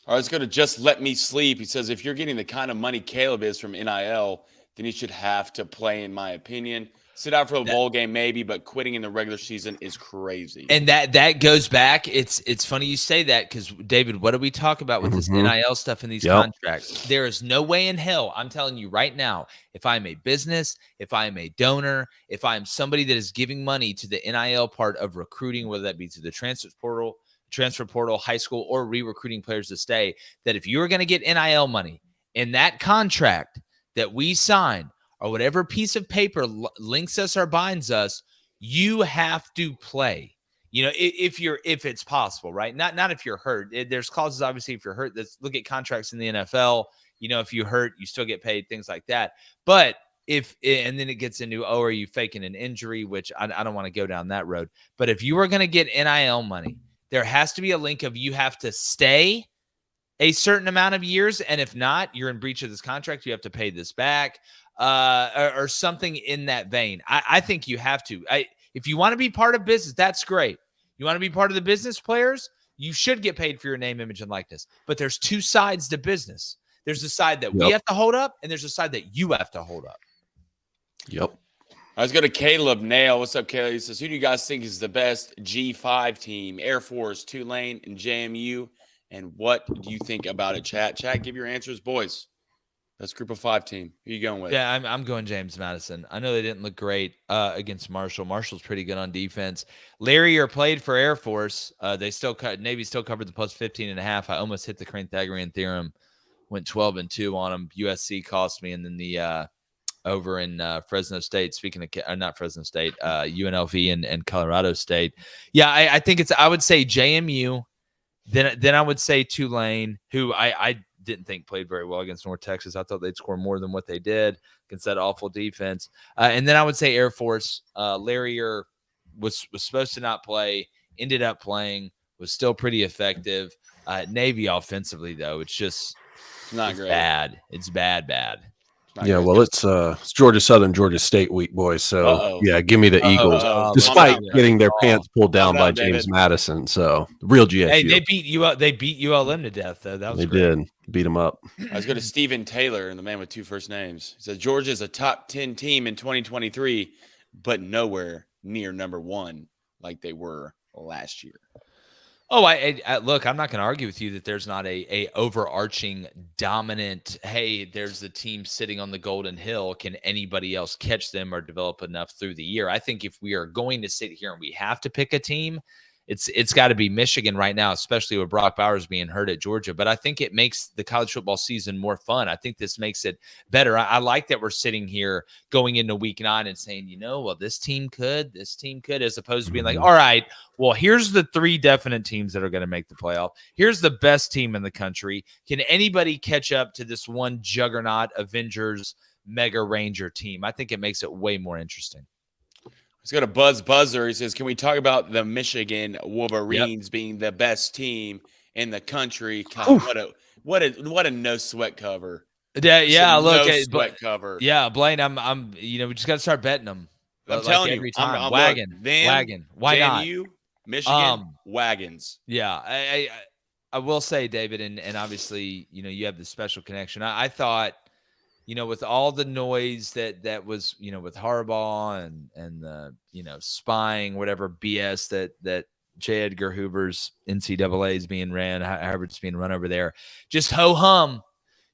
All right, let's go to Just Let Me Sleep. He says, if you're getting the kind of money Caleb is from NIL, then he should have to play, in my opinion. Sit out for a bowl game, maybe, but quitting in the regular season is crazy. And that goes back. It's funny you say that because, David, what do we talk about with this NIL stuff and these contracts? There is no way in hell, I'm telling you right now, if I'm a business, if I am a donor, if I'm somebody that is giving money to the NIL part of recruiting, whether that be to the transfer portal, high school, or re-recruiting players to stay, that if you're going to get NIL money in that contract that we sign, or whatever piece of paper links us or binds us, you have to play. If it's possible, right? Not if you're hurt. There's clauses, obviously, if you're hurt. Let's look at contracts in the NFL. If you hurt, you still get paid, things like that. But and then it gets into, are you faking an injury? Which I don't want to go down that road. But if you are going to get NIL money, there has to be a link of you have to stay a certain amount of years. And if not, you're in breach of this contract. You have to pay this back. Or something in that vein. I think you have to. If you want to be part of business, that's great. You want to be part of the business players, you should get paid for your name, image, and likeness. But there's two sides to business. There's the side that we have to hold up, and there's a side that you have to hold up. Yep. Let's go to Caleb Nail. What's up, Caleb? He says, who do you guys think is the best G5 team? Air Force, Tulane, and JMU? And what do you think about it, chat? Chat, give your answers, boys. That's group of 5 team. Who are you going with? Yeah, I'm going James Madison. I know they didn't look great against Marshall. Marshall's pretty good on defense. Larrier played for Air Force. Navy still covered the plus 15.5. I almost hit the Pythagorean theorem. Went 12-2 on them. USC cost me, and then the over in Fresno State. Speaking of not Fresno State, UNLV and Colorado State. Yeah, I think I would say JMU. Then I would say Tulane, who I didn't think played very well against North Texas. I thought they'd score more than what they did against that awful defense. And then I would say Air Force. Larrier was supposed to not play, ended up playing, was still pretty effective. Navy offensively, though, it's not great. Bad. It's bad. Yeah, well, it's Georgia Southern, Georgia State week, boys. So, yeah, give me the Eagles, despite getting their pants pulled down by James Madison. So, real GSU. Hey, they beat you up. They beat ULM to death, though. That was they great. did beat them up. I was going to Stephen Taylor, and the man with 2 first names. He says Georgia is a top 10 team in 2023, but nowhere near number 1 like they were last year. Oh, I look, I'm not going to argue with you that there's not a overarching dominant, hey, there's the team sitting on the Golden Hill. Can anybody else catch them or develop enough through the year? I think if we are going to sit here and we have to pick a team, it's got to be Michigan right now, especially with Brock Bowers being hurt at Georgia. But I think it makes the college football season more fun. I think this makes it better. I like that we're sitting here going into week 9 and saying, well, this team could, as opposed to being like, all right, well, here's the 3 definite teams that are going to make the playoff. Here's the best team in the country. Can anybody catch up to this one juggernaut Avengers Mega Ranger team? I think it makes it way more interesting. Let's go to Buzz Buzzer. He says, can we talk about the Michigan Wolverines being the best team in the country? God, what a no sweat cover. Yeah, look, no sweat cover. Yeah, Blaine, I'm we just got to start betting them. I'm like telling every you, time. I'm Wagon, look, them, wagon. Why not? JMU, Michigan, wagons. Yeah, I will say, David, and obviously, you have the special connection. I thought, with all the noise that was, with Harbaugh and the, spying, whatever BS that J. Edgar Hoover's NCAA is being ran, however it's being run over there, just ho-hum,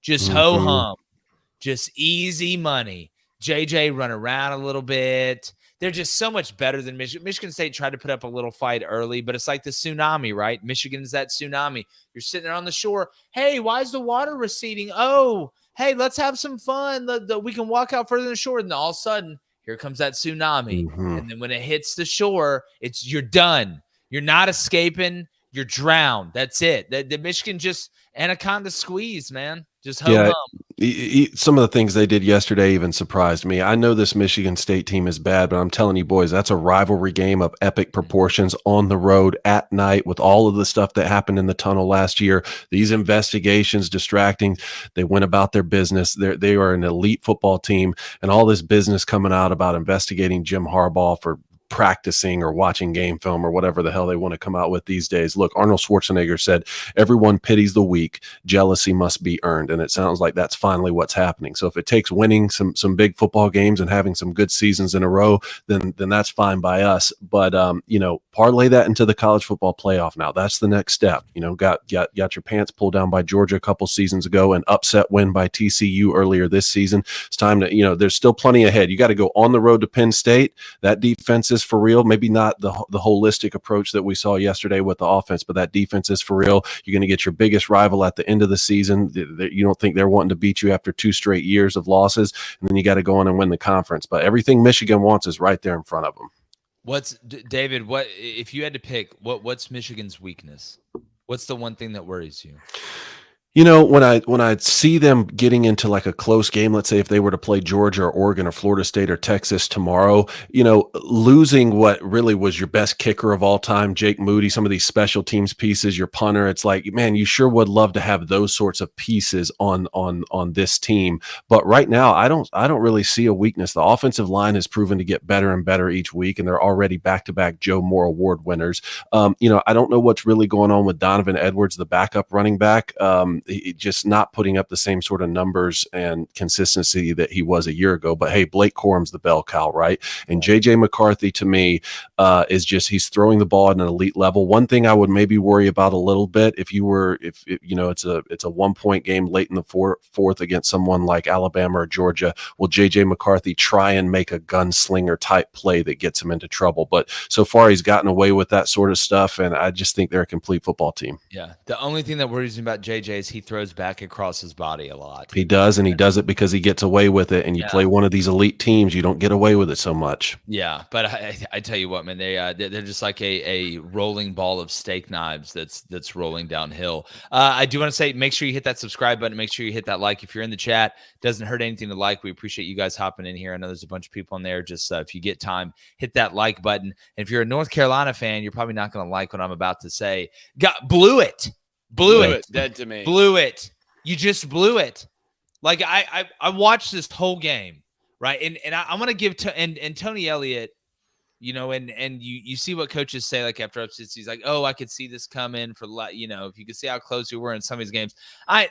just easy money. JJ run around a little bit. They're just so much better than Michigan. Michigan State tried to put up a little fight early, but it's like the tsunami, right? Michigan's that tsunami. You're sitting there on the shore. Hey, why is the water receding? Oh, hey, let's have some fun. We can walk out further than the shore. And all of a sudden, here comes that tsunami. Mm-hmm. And then when it hits the shore, you're done. You're not escaping. You're drowned. That's it. The Michigan just anaconda squeeze, man. Just ho-hum. Some of the things they did yesterday even surprised me. I know this Michigan State team is bad, but I'm telling you, boys, that's a rivalry game of epic proportions on the road at night with all of the stuff that happened in the tunnel last year. These investigations distracting. They went about their business. They are an elite football team, and all this business coming out about investigating Jim Harbaugh for practicing or watching game film or whatever the hell they want to come out with these days. Look, Arnold Schwarzenegger said, everyone pities the weak, jealousy must be earned. And it sounds like that's finally what's happening. So if it takes winning some big football games and having some good seasons in a row, then that's fine by us. But, parlay that into the college football playoff now. That's the next step. Got your pants pulled down by Georgia a couple seasons ago, an upset win by TCU earlier this season. It's time to, there's still plenty ahead. You got to go on the road to Penn State. That defense is for real. Maybe not the holistic approach that we saw yesterday with the offense, but that defense is for real. You're going to get your biggest rival at the end of the season. You don't think they're wanting to beat you after 2 straight years of losses, and then you got to go on and win the conference. But everything Michigan wants is right there in front of them. David, what if you had to pick, what's Michigan's weakness? What's the one thing that worries you? When I see them getting into like a close game, let's say if they were to play Georgia or Oregon or Florida State or Texas tomorrow, losing what really was your best kicker of all time, Jake Moody, some of these special teams pieces, your punter, it's like, man, you sure would love to have those sorts of pieces on this team. But right now, I don't really see a weakness. The offensive line has proven to get better and better each week, and they're already back-to-back Joe Moore Award winners. I don't know what's really going on with Donovan Edwards, the backup running back. Just not putting up the same sort of numbers and consistency that he was a year ago. But hey, Blake Corum's the bell cow, right? And JJ McCarthy to me is just, he's throwing the ball at an elite level. One thing I would maybe worry about a little bit if it's a 1-point game late in the fourth against someone like Alabama or Georgia, will JJ McCarthy try and make a gunslinger type play that gets him into trouble? But so far he's gotten away with that sort of stuff, and I just think they're a complete football team. Yeah, the only thing that worries me about JJ is he throws back across his body a lot. He does, and he does it because he gets away with it. And you play one of these elite teams, you don't get away with it so much. Yeah, but I tell you what, man, they're just like a rolling ball of steak knives that's rolling downhill. I do want to say, make sure you hit that subscribe button. Make sure you hit that like. If you're in the chat, doesn't hurt anything to like. We appreciate you guys hopping in here. I know there's a bunch of people in there. Just if you get time, hit that like button. And if you're a North Carolina fan, you're probably not going to like what I'm about to say. Blew it. Dead to me. Blew it. You just blew it. Like I watched this whole game, right? And I'm gonna give and Tony Elliott, and you see what coaches say like after upsets. He's like, oh, I could see this coming for if you could see how close we were in some of these games. I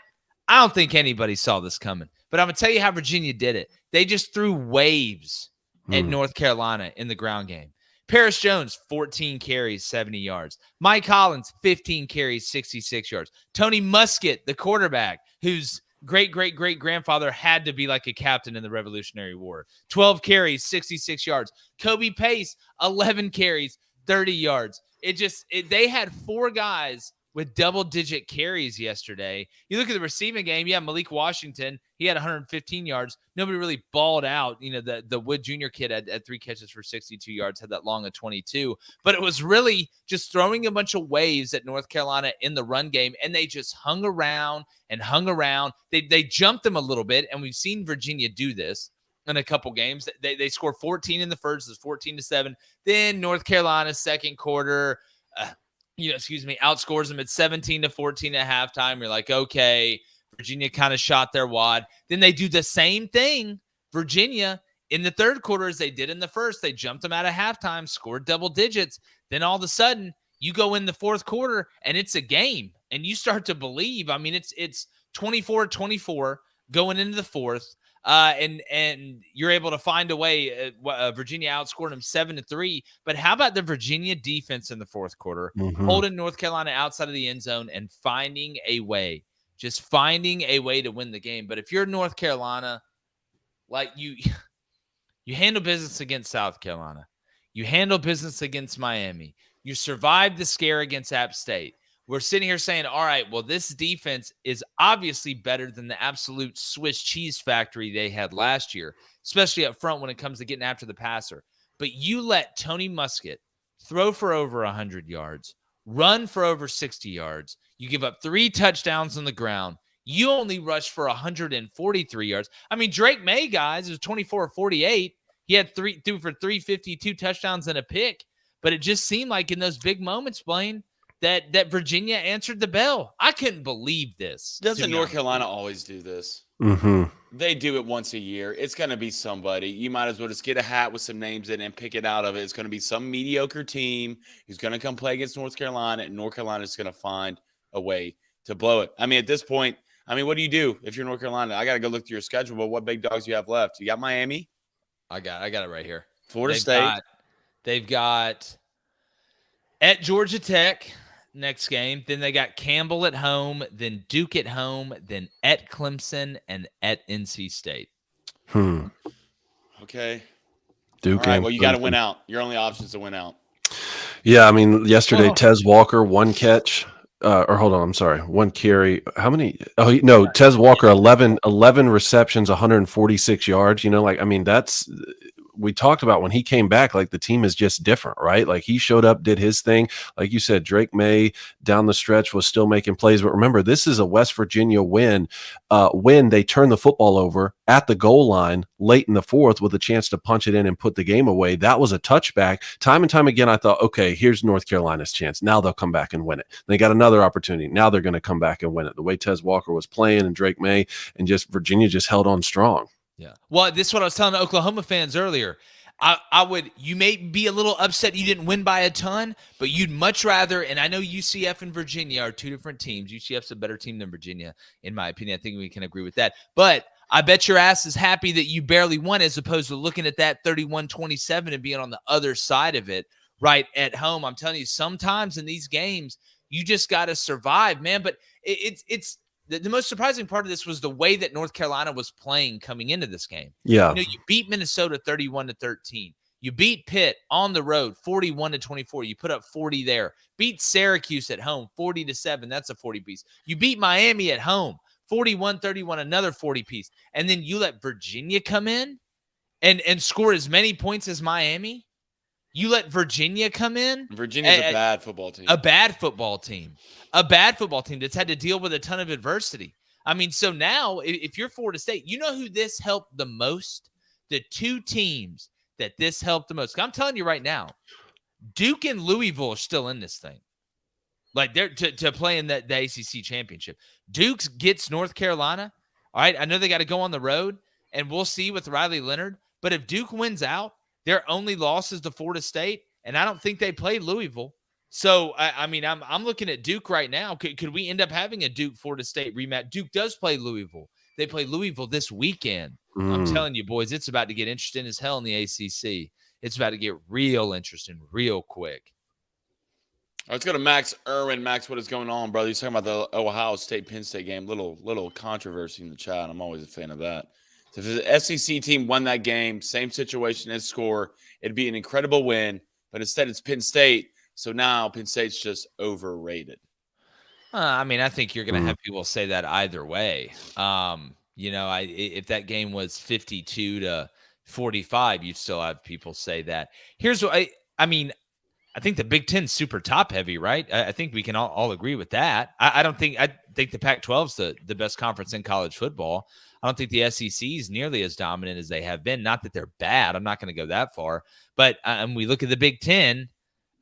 don't think anybody saw this coming. But I'm gonna tell you how Virginia did it. They just threw waves at North Carolina in the ground game. Paris Jones, 14 carries, 70 yards. Mike Hollins, 15 carries, 66 yards. Tony Muskett, the quarterback, whose great-great-great-grandfather had to be like a captain in the Revolutionary War. 12 carries, 66 yards. Kobe Pace, 11 carries, 30 yards. They had 4 guys with double-digit carries yesterday. You look at the receiving game, Malik Washington, he had 115 yards. Nobody really balled out. The Wood Jr. kid had 3 catches for 62 yards, had that long of 22. But it was really just throwing a bunch of waves at North Carolina in the run game, and they just hung around and hung around. They jumped them a little bit, and we've seen Virginia do this in a couple games. They scored 14 in the first, it was 14-7. Then North Carolina, second quarter, outscores them at 17-14 at halftime. You're like, okay, Virginia kind of shot their wad. Then they do the same thing, Virginia, in the third quarter, as they did in the first, they jumped them out of halftime, scored double digits. Then all of a sudden, you go in the fourth quarter and it's a game, and you start to believe. I mean, it's 24-24 going into the fourth, and you're able to find a way. Virginia outscored them 7-3. But how about the Virginia defense in the fourth quarter, holding North Carolina outside of the end zone and finding a way, just finding a way to win the game? But if you're North Carolina, like you handle business against South Carolina, you handle business against Miami, you survived the scare against App State. We're sitting here saying, all right, well, this defense is obviously better than the absolute Swiss cheese factory they had last year, especially up front when it comes to getting after the passer. But you let Tony Muskett throw for over 100 yards, run for over 60 yards. You give up 3 touchdowns on the ground. You only rushed for 143 yards. I mean, Drake May, guys, it was 24-48. He had threw for 352 touchdowns and a pick. But it just seemed like in those big moments, Blaine, that Virginia answered the bell. I couldn't believe this. Doesn't North Carolina always do this? They do it once a year. It's going to be somebody. You might as well just get a hat with some names in it and pick it out of it. It's going to be some mediocre team who's going to come play against North Carolina, and North Carolina is going to find a way to blow it. I mean, at this point, what do you do if you're North Carolina? I got to go look through your schedule, but what big dogs do you have left? You got Miami? I got it right here. Florida State. They've got at Georgia Tech next game. Then they got Campbell at home, then Duke at home, then at Clemson, and at NC State. Okay. Duke. All right, well, you got to win out. Your only option is to win out. Yeah, I mean, yesterday, Tez Walker, 1 catch. One carry. How many? Oh, no, Tez Walker, 11 receptions, 146 yards. That's – we talked about when he came back, like the team is just different, right? Like he showed up, did his thing. Like you said, Drake May down the stretch was still making plays. But remember, this is a West Virginia win when they turn the football over at the goal line late in the fourth with a chance to punch it in and put the game away. That was a touchback. Time and time again, I thought, okay, here's North Carolina's chance. Now they'll come back and win it. They got another opportunity. Now they're going to come back and win it. The way Tez Walker was playing and Drake May and just Virginia just held on strong. Yeah. Well, this is what I was telling the Oklahoma fans earlier. You may be a little upset you didn't win by a ton, but you'd much rather, and I know UCF and Virginia are 2 different teams. UCF's a better team than Virginia, in my opinion. I think we can agree with that. But I bet your ass is happy that you barely won as opposed to looking at that 31-27 and being on the other side of it right at home. I'm telling you, sometimes in these games, you just got to survive, man. But it's the most surprising part of this was the way that North Carolina was playing coming into this game. Yeah. You beat Minnesota 31-13. You beat Pitt on the road 41-24. You put up 40 there. Beat Syracuse at home 40-7. That's a 40 piece. You beat Miami at home 41-31, another 40 piece. And then you let Virginia come in and score as many points as Miami. You let Virginia come in. Virginia's a bad football team. A bad football team. A bad football team that's had to deal with a ton of adversity. I mean, so now if you're Florida State, you know who this helped the most? The 2 teams that this helped the most. I'm telling you right now, Duke and Louisville are still in this thing. Like they're to play in the ACC championship. Duke gets North Carolina. All right, I know they got to go on the road, and we'll see with Riley Leonard. But if Duke wins out, their only loss is to Florida State, and I don't think they played Louisville. So, I'm looking at Duke right now. Could we end up having a Duke-Florida State rematch? Duke does play Louisville. They play Louisville this weekend. I'm telling you, boys, it's about to get interesting as hell in the ACC. It's about to get real interesting real quick. Let's go to Max Irwin. Max, what is going on, brother? He's talking about the Ohio State-Penn State game. Little controversy in the chat. I'm always a fan of that. So if the SEC team won that game, same situation as score, it'd be an incredible win. But instead, it's Penn State. So now Penn State's just overrated. I think you're going to have people say that either way. If that game was 52-45, you'd still have people say that. Here's what I think the Big Ten's super top heavy, right? I think we can all agree with that. I think the Pac-12's the best conference in college football. I don't think the SEC is nearly as dominant as they have been. Not that they're bad. I'm not going to go that far. But we look at the Big Ten.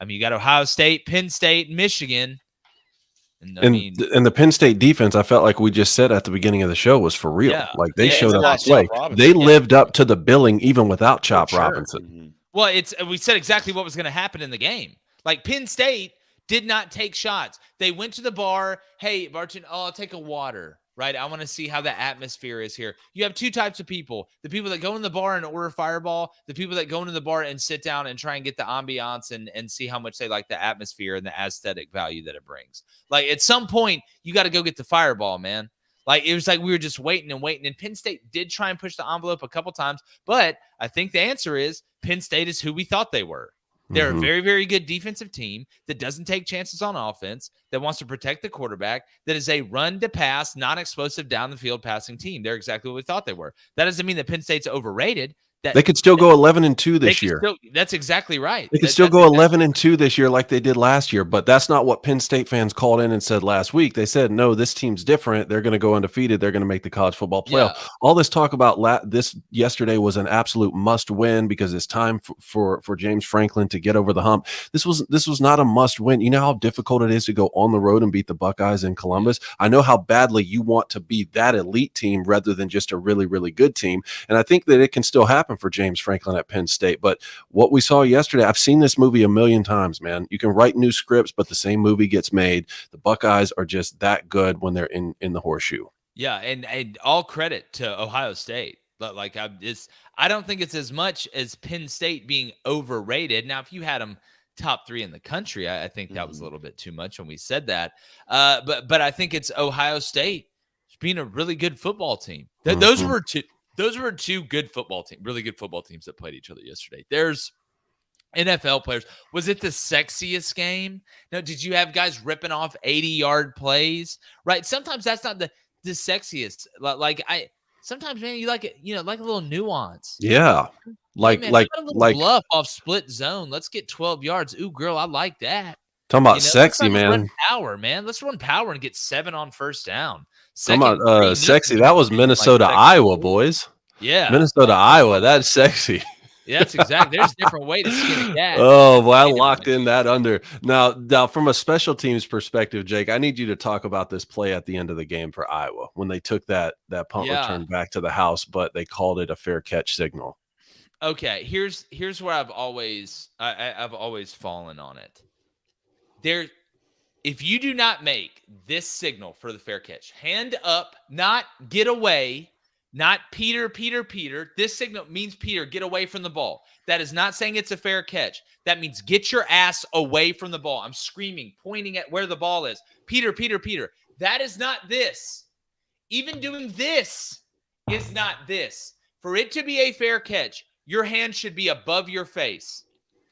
You got Ohio State, Penn State, Michigan. And I And mean, and the Penn State defense, I felt like we just said at the beginning of the show, was for real. yeah, Like, they yeah, showed it's up not to play. Chop Robinson. They Yeah. lived up to the billing even without Chop sure. Robinson. Mhm. well, we said exactly what was going to happen in the game. Like Penn State did not take shots. They went to the bar. Hey, Barton, I'll take a water. Right. I want to see how the atmosphere is here. You have two types of people: the people that go in the bar and order Fireball, the people that go into the bar and sit down and try and get the ambiance and see how much they like the atmosphere and the aesthetic value that it brings. Like at some point, you got to go get the Fireball, man. Like it was like we were just waiting and waiting. And Penn State did try and push the envelope a couple times, but I think the answer is Penn State is who we thought they were. They're a very, very good defensive team that doesn't take chances on offense, that wants to protect the quarterback, that is a run-to-pass, non-explosive down-the-field passing team. They're exactly what we thought they were. That doesn't mean that Penn State's overrated. They could still go 11-2 this year. That's exactly right. They could still go 11-2 this year like they did last year, but that's not what Penn State fans called in and said last week. They said, no, this team's different. They're going to go undefeated. They're going to make the college football playoff. Yeah. All this talk about this yesterday was an absolute must win because it's time for James Franklin to get over the hump. This was not a must win. You know how difficult it is to go on the road and beat the Buckeyes in Columbus? I know how badly you want to be that elite team rather than just a really, really good team. And I think that it can still happen for James Franklin at Penn State. But what we saw yesterday, I've seen this movie a million times, man. You can write new scripts, but the same movie gets made. The Buckeyes are just that good when they're in the horseshoe. Yeah, and all credit to Ohio State. Like I don't think it's as much as Penn State being overrated. Now, if you had them top 3 in the country, I think that was a little bit too much when we said that. But I think it's Ohio State being a really good football team. Those were two good football teams, really good football teams that played each other yesterday. There's NFL players. Was it the sexiest game? No, did you have guys ripping off 80-yard plays? Right. Sometimes that's not the sexiest. Sometimes, man, you like it, like a little nuance. Yeah. Like bluff off split zone. Let's get 12 yards. Ooh, girl, I like that. Talking about sexy, man. Run power, man. Let's run power and get 7 on first down. Talking about sexy. That was Minnesota, Iowa, boys. Yeah. Minnesota, Iowa. That's sexy. Yeah, that's exactly. There's a different way to skin a cat. Oh, well, I locked in that under. Now, from a special teams perspective, Jake, I need you to talk about this play at the end of the game for Iowa when they took that punt return back to the house, but they called it a fair catch signal. Okay, here's where I've always fallen on it. If you do not make this signal for the fair catch, hand up, not get away, not Peter. This signal means Peter, get away from the ball. That is not saying it's a fair catch. That means get your ass away from the ball. I'm screaming, pointing at where the ball is. Peter. That is not this. Even doing this is not this. For it to be a fair catch, your hand should be above your face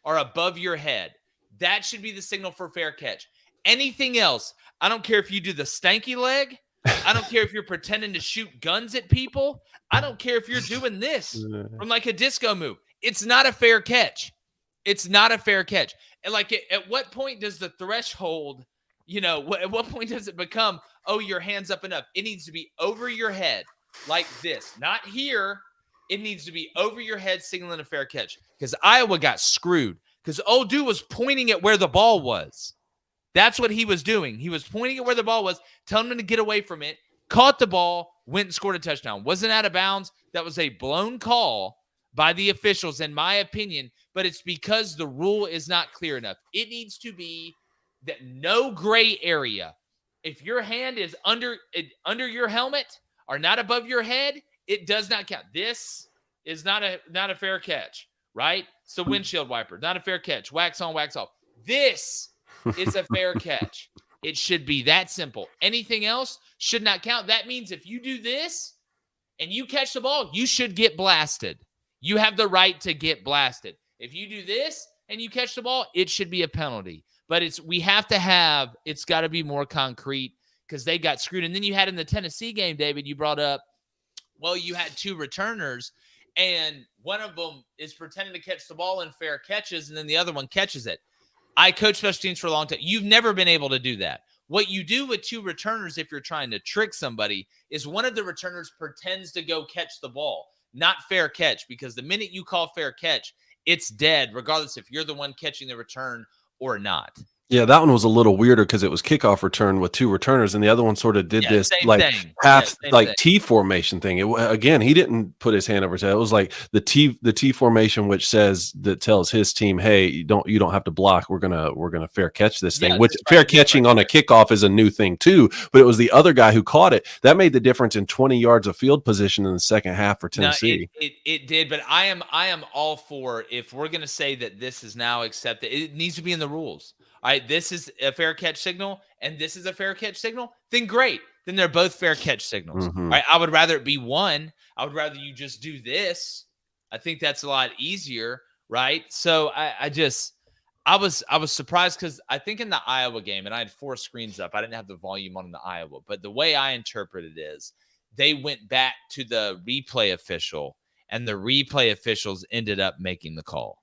or above your head. That should be the signal for fair catch. Anything else, I don't care if you do the stanky leg. I don't care if you're pretending to shoot guns at people. I don't care if you're doing this from like a disco move. It's not a fair catch. It's not a fair catch. And like at what point does the threshold, at what point does it become, oh, your hand's up enough? It needs to be over your head like this, not here. It needs to be over your head, signaling a fair catch. Because Iowa got screwed because old dude was pointing at where the ball was. That's what he was doing. He was pointing at where the ball was, telling him to get away from it, caught the ball, went and scored a touchdown. Wasn't out of bounds. That was a blown call by the officials, in my opinion, but it's because the rule is not clear enough. It needs to be that no gray area. If your hand is under your helmet or not above your head, it does not count. This is not a fair catch, right? So windshield wiper, not a fair catch. Wax on, wax off. This is a fair catch. It should be that simple. Anything else should not count. That means if you do this and you catch the ball, you should get blasted. You have the right to get blasted. If you do this and you catch the ball, it should be a penalty. But it's got to be more concrete because they got screwed. And then you had in the Tennessee game, David, you brought up, well, you had 2 returners and one of them is pretending to catch the ball in fair catches and then the other one catches it. I coached special teams for a long time. You've never been able to do that. What you do with 2 returners, if you're trying to trick somebody, is one of the returners pretends to go catch the ball, not fair catch, because the minute you call fair catch, it's dead, regardless if you're the one catching the return or not. Yeah, that one was a little weirder because it was kickoff return with 2 returners, and the other one sort of did Yeah, this, same like, thing. Yeah, half same like, thing. T formation thing. Again, he didn't put his hand over his head. It was like the T formation, which tells his team, "Hey, you don't have to block. We're gonna fair catch this Yeah, thing," which this fair right catching on a here. kickoff is a new thing too, but it was the other guy who caught it. That made the difference in 20 yards of field position in the second half for No, Tennessee. it did, but I am all for, if we're gonna say that this is now accepted, it needs to be in the rules. All right, this is a fair catch signal, and this is a fair catch signal. Then great, then they're both fair catch signals. Mhm. All right, I would rather it be one. I would rather you just do this. I think that's a lot easier, right? So I was surprised because I think in the Iowa game, and I had 4 screens up. I didn't have the volume on in the Iowa, but the way I interpret it is they went back to the replay official, and the replay officials ended up making the call.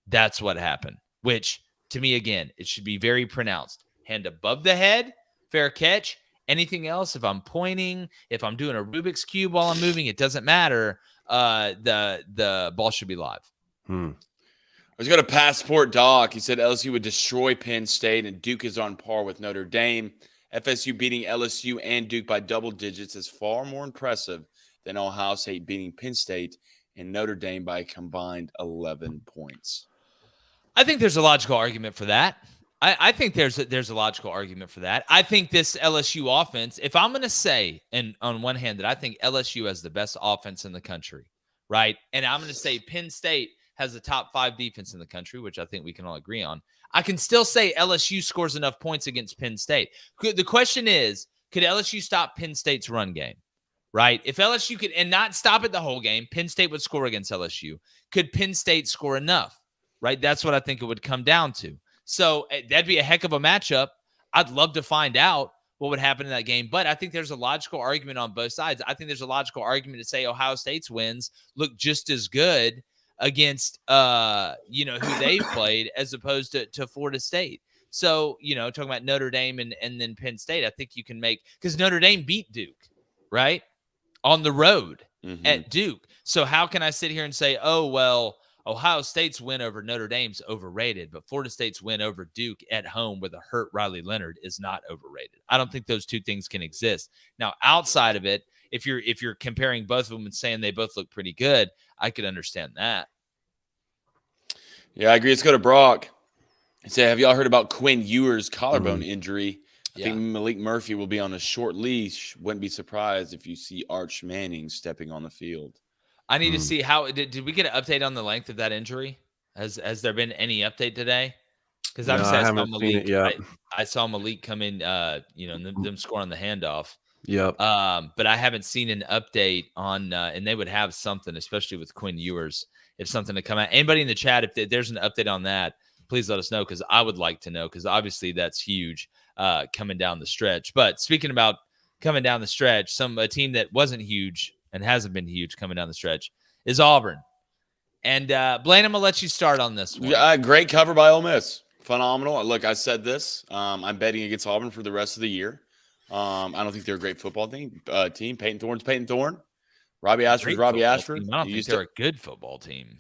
That's what happened, which to me, again, it should be very pronounced. Hand above the head, fair catch. Anything else, if I'm pointing, if I'm doing a Rubik's Cube while I'm moving, it doesn't matter. The ball should be live. Let's go to Passport Doc. He said LSU would destroy Penn State, and Duke is on par with Notre Dame. FSU beating LSU and Duke by double digits is far more impressive than Ohio State beating Penn State and Notre Dame by a combined 11 points. I think there's a logical argument for that. I think there's a logical argument for that. I think this LSU offense, if I'm going to say, and on one hand, that I think LSU has the best offense in the country, right? And I'm going to say Penn State has the top 5 defense in the country, which I think we can all agree on. I can still say LSU scores enough points against Penn State. The question is, could LSU stop Penn State's run game? Right? If LSU could, and not stop it the whole game, Penn State would score against LSU. Could Penn State score enough? Right? That's what I think it would come down to. So that'd be a heck of a matchup. I'd love to find out what would happen in that game, but I think there's a logical argument on both sides. I think there's a logical argument to say Ohio State's wins look just as good against who they've played as opposed to Florida State. So, talking about Notre Dame and then Penn State, I think you can make, because Notre Dame beat Duke, right? On the road at Duke. So how can I sit here and say, oh, well, Ohio State's win over Notre Dame's overrated, but Florida State's win over Duke at home with a hurt Riley Leonard is not overrated? I don't think those two things can exist. Now, outside of it, if you're comparing both of them and saying they both look pretty good, I could understand that. Yeah, I agree. Let's go to Brock. He said, have y'all heard about Quinn Ewers' collarbone injury? I think Malik Murphy will be on a short leash. Wouldn't be surprised if you see Arch Manning stepping on the field. I need to see how did we get an update on the length of that injury? Has there been any update today? Because obviously I saw Malik. I saw Malik come in, them scoring the handoff. Yep. But I haven't seen an update on, and they would have something, especially with Quinn Ewers, if something to come out. Anybody in the chat, if there's an update on that, please let us know, because I would like to know, because obviously that's huge coming down the stretch. But speaking about coming down the stretch, a team that wasn't huge and hasn't been huge coming down the stretch is Auburn. And Blaine, I'm going to let you start on this one. Yeah, great cover by Ole Miss. Phenomenal. Look, I said this. I'm betting against Auburn for the rest of the year. I don't think they're a great football team. Peyton Thorne's Peyton Thorne. Robbie Ashford's Robbie Ashford. I don't think they're a good football team.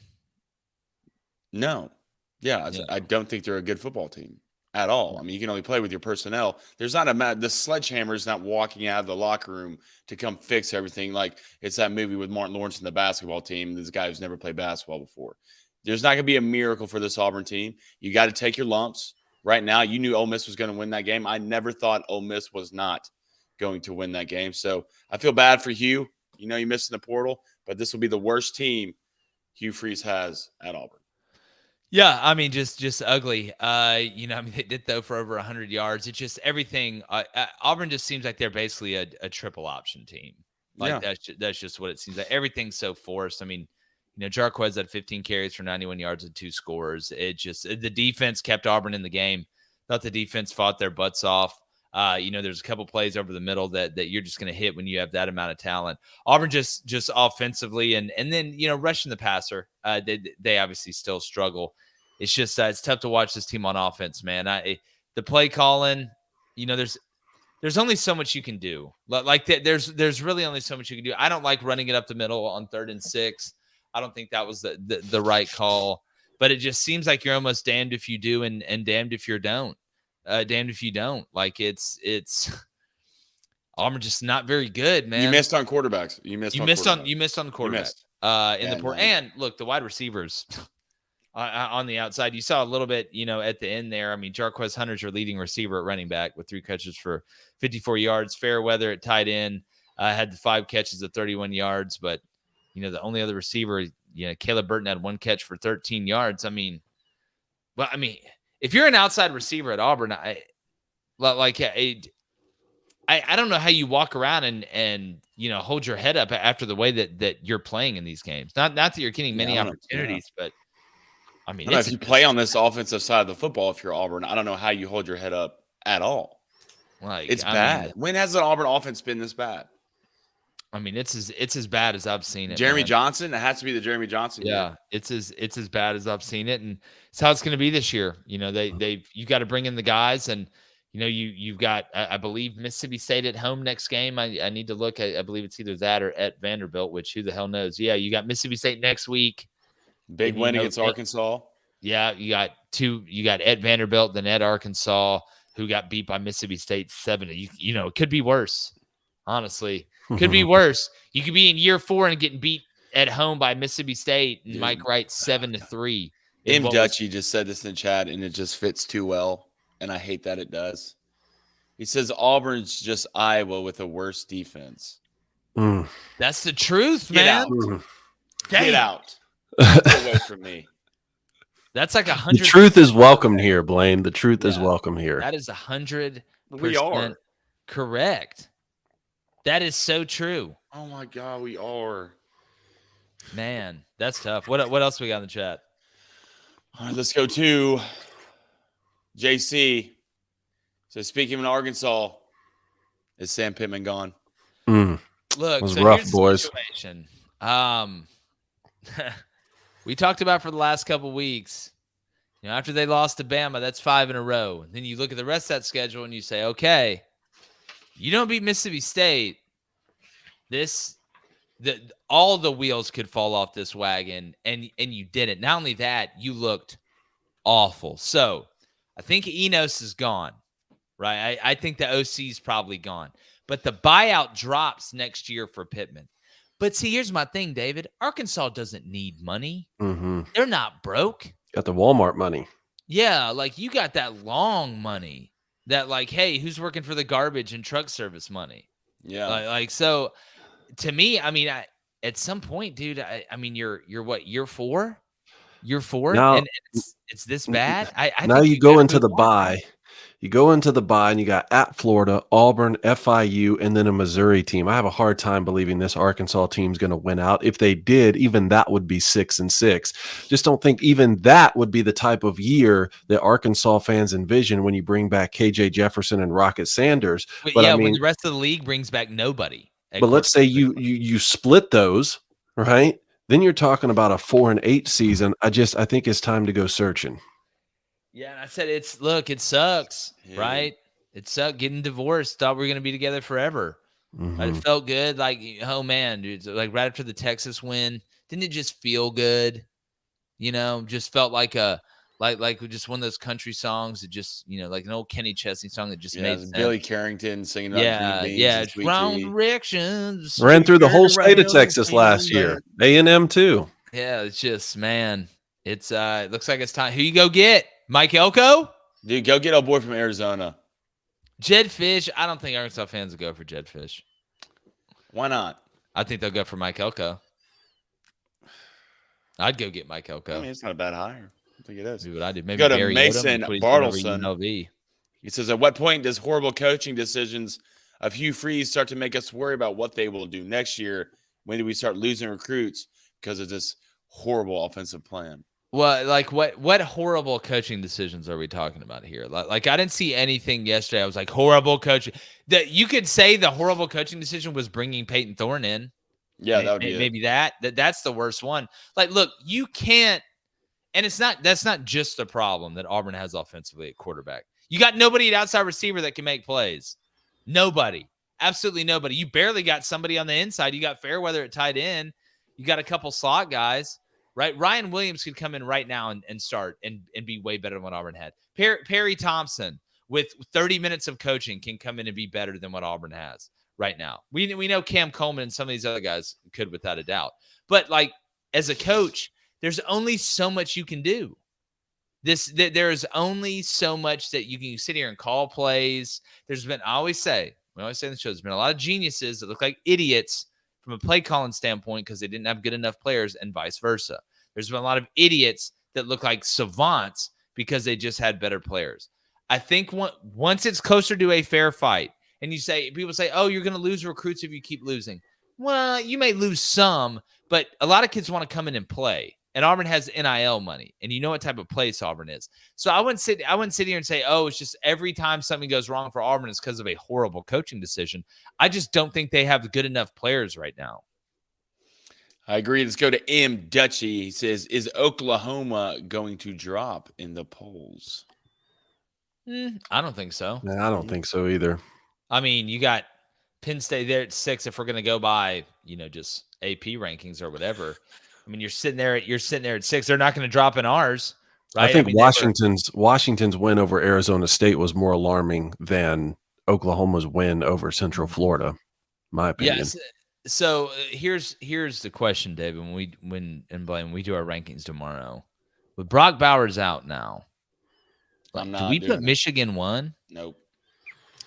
No. Yeah, I don't think they're a good football team at all. I mean, you can only play with your personnel. There's not the sledgehammer is not walking out of the locker room to come fix everything. Like it's that movie with Martin Lawrence and the basketball team. This guy who's never played basketball before. There's not going to be a miracle for this Auburn team. You got to take your lumps. Right now, you knew Ole Miss was going to win that game. I never thought Ole Miss was not going to win that game. So I feel bad for Hugh. You know, you missed in the portal, but this will be the worst team Hugh Freeze has at Auburn. Yeah, I mean, just ugly. They did throw for over 100 yards. It's just everything. Auburn just seems like they're basically a triple option team. That's just what it seems like. Everything's so forced. I mean, Jarquez had 15 carries for 91 yards and 2 scores. The defense kept Auburn in the game. Thought the defense fought their butts off. There's a couple plays over the middle that you're just going to hit when you have that amount of talent. Auburn just offensively and then rushing the passer. They obviously still struggle. It's just it's tough to watch this team on offense, man. The play calling, there's only so much you can do. Like there's really only so much you can do. I don't like running it up the middle on 3rd and 6. I don't think that was the right call. But it just seems like you're almost damned if you do and damned if you don't. damned if you don't. Like it's Auburn just not very good, man. You missed on quarterbacks. You missed on the quarterback. In the port, and look, the wide receivers on the outside. You saw a little bit, at the end there. I mean, Jarquez Hunter's your leading receiver at running back with 3 catches for 54 yards. Fairweather at tight end had the 5 catches of 31 yards, but the only other receiver, Caleb Burton had 1 catch for 13 yards. I mean, if you're an outside receiver at Auburn, I don't know how you walk around and hold your head up after the way that you're playing in these games. Not that you're getting many opportunities, but I mean, if you play on this offensive side of the football, if you're Auburn, I don't know how you hold your head up at all. It's bad. When has an Auburn offense been this bad? I mean, it's as bad as I've seen it. Jeremy Johnson, it has to be the Jeremy Johnson. Yeah, it's as bad as I've seen it, and it's how it's going to be this year. You got to bring in the guys, and you've got, I believe, Mississippi State at home next game. I need to look. I believe it's either that or at Vanderbilt, which who the hell knows? Yeah, you got Mississippi State next week. Big win against Arkansas. Yeah, you got at Vanderbilt, then at Arkansas, who got beat by Mississippi State 70. It could be worse. Honestly, could be worse. You could be in year 4 and getting beat at home by Mississippi State. And Mike Wright 7-3. M. Dutchy just said this in the chat, and it just fits too well. And I hate that it does. He says Auburn's just Iowa with a worse defense. That's the truth, man. Get out. Get away from me. That's like 100. The truth is welcome here, Blaine. The truth is welcome here. That is 100%. We are correct. That is so true. Oh my God, we are. Man, that's tough. What else we got in the chat? All right, let's go to JC. So speaking of Arkansas, is Sam Pittman gone? Look, it was so rough, here's the boys. situation. We talked about for the last couple of weeks. After they lost to Bama, that's 5 in a row. And then you look at the rest of that schedule and you say, okay, you don't beat Mississippi State. All the wheels could fall off this wagon, and you didn't. Not only that, you looked awful. So I think Enos is gone, right? I think the OC is probably gone. But the buyout drops next year for Pittman. But see, here's my thing, David. Arkansas doesn't need money. They're not broke. Got the Walmart money. Yeah, like you got that long money. That hey, who's working for the garbage and truck service money? Yeah. So to me, I mean, at some point, dude, I mean, you're what, year 4? Year 4? Now, and it's this bad? I now think you go into the bye. You go into the bye and you got at Florida, Auburn, FIU, and then a Missouri team. I have a hard time believing this Arkansas team's going to win out. If they did, even that would be 6-6. Just don't think even that would be the type of year that Arkansas fans envision when you bring back KJ Jefferson and Rocket Sanders. But I mean, when the rest of the league brings back nobody. But let's say you split those, right? Then you're talking about a 4-8 season. I think it's time to go searching. Yeah, and I said it sucks, right? It sucked getting divorced. Thought we were gonna be together forever. But it felt good. Oh man, dude. Right after the Texas win, didn't it just feel good? Just felt like just one of those country songs that just, like an old Kenny Chesney song that just made sense. Billy Carrington singing about wrong directions. Ran through the whole state of Texas last year. A&M too. Yeah, it's just, man. It looks like it's time. Who you go get? Mike Elko? Dude, go get our boy from Arizona. Jed Fish. I don't think Arkansas fans will go for Jed Fish. Why not? I think they'll go for Mike Elko. I'd go get Mike Elko. I mean, it's not a bad hire. I think it is. Do what I did. Maybe go to Barry Mason Bartleson. He says, at what point does horrible coaching decisions of Hugh Freeze start to make us worry about what they will do next year? When do we start losing recruits because of this horrible offensive plan? Well, what horrible coaching decisions are we talking about here? I didn't see anything yesterday. I was like, horrible coaching. That you could say the horrible coaching decision was bringing Peyton Thorne in. Yeah, that would be maybe that's the worst one. Look, you can't, and that's not just the problem that Auburn has offensively at quarterback. You got nobody at outside receiver that can make plays. Nobody. Absolutely nobody. You barely got somebody on the inside. You got Fairweather at tight end. You got a couple slot guys. Right, Ryan Williams could come in right now and start and be way better than what Auburn had. Perry Thompson with 30 minutes of coaching can come in and be better than what Auburn has right now. We know Cam Coleman and some of these other guys could without a doubt. But like as a coach, there's only so much you can do. There is only so much that you can sit here and call plays. We always say in the show, there's been a lot of geniuses that look like idiots from a play calling standpoint because they didn't have good enough players and vice versa. There's been a lot of idiots that look like savants because they just had better players. I think once it's closer to a fair fight and people say, oh, you're going to lose recruits if you keep losing. Well, you may lose some, but a lot of kids want to come in and play. And Auburn has NIL money, and you know what type of place Auburn is. So I wouldn't sit here and say, oh, it's just every time something goes wrong for Auburn is because of a horrible coaching decision. I just don't think they have good enough players right now. I agree. Let's go to M. Dutchy. He says, is Oklahoma going to drop in the polls? I don't think so. I don't think so either. I mean, you got Penn State there at 6 if we're going to go by, just AP rankings or whatever. I mean, you're sitting there at 6. They're not going to drop in ours, right? I think Washington's win over Arizona State was more alarming than Oklahoma's win over Central Florida, my opinion. Yes. So here's the question, David. When we do our rankings tomorrow, with Brock Bowers out now, do we put Michigan 1? Nope.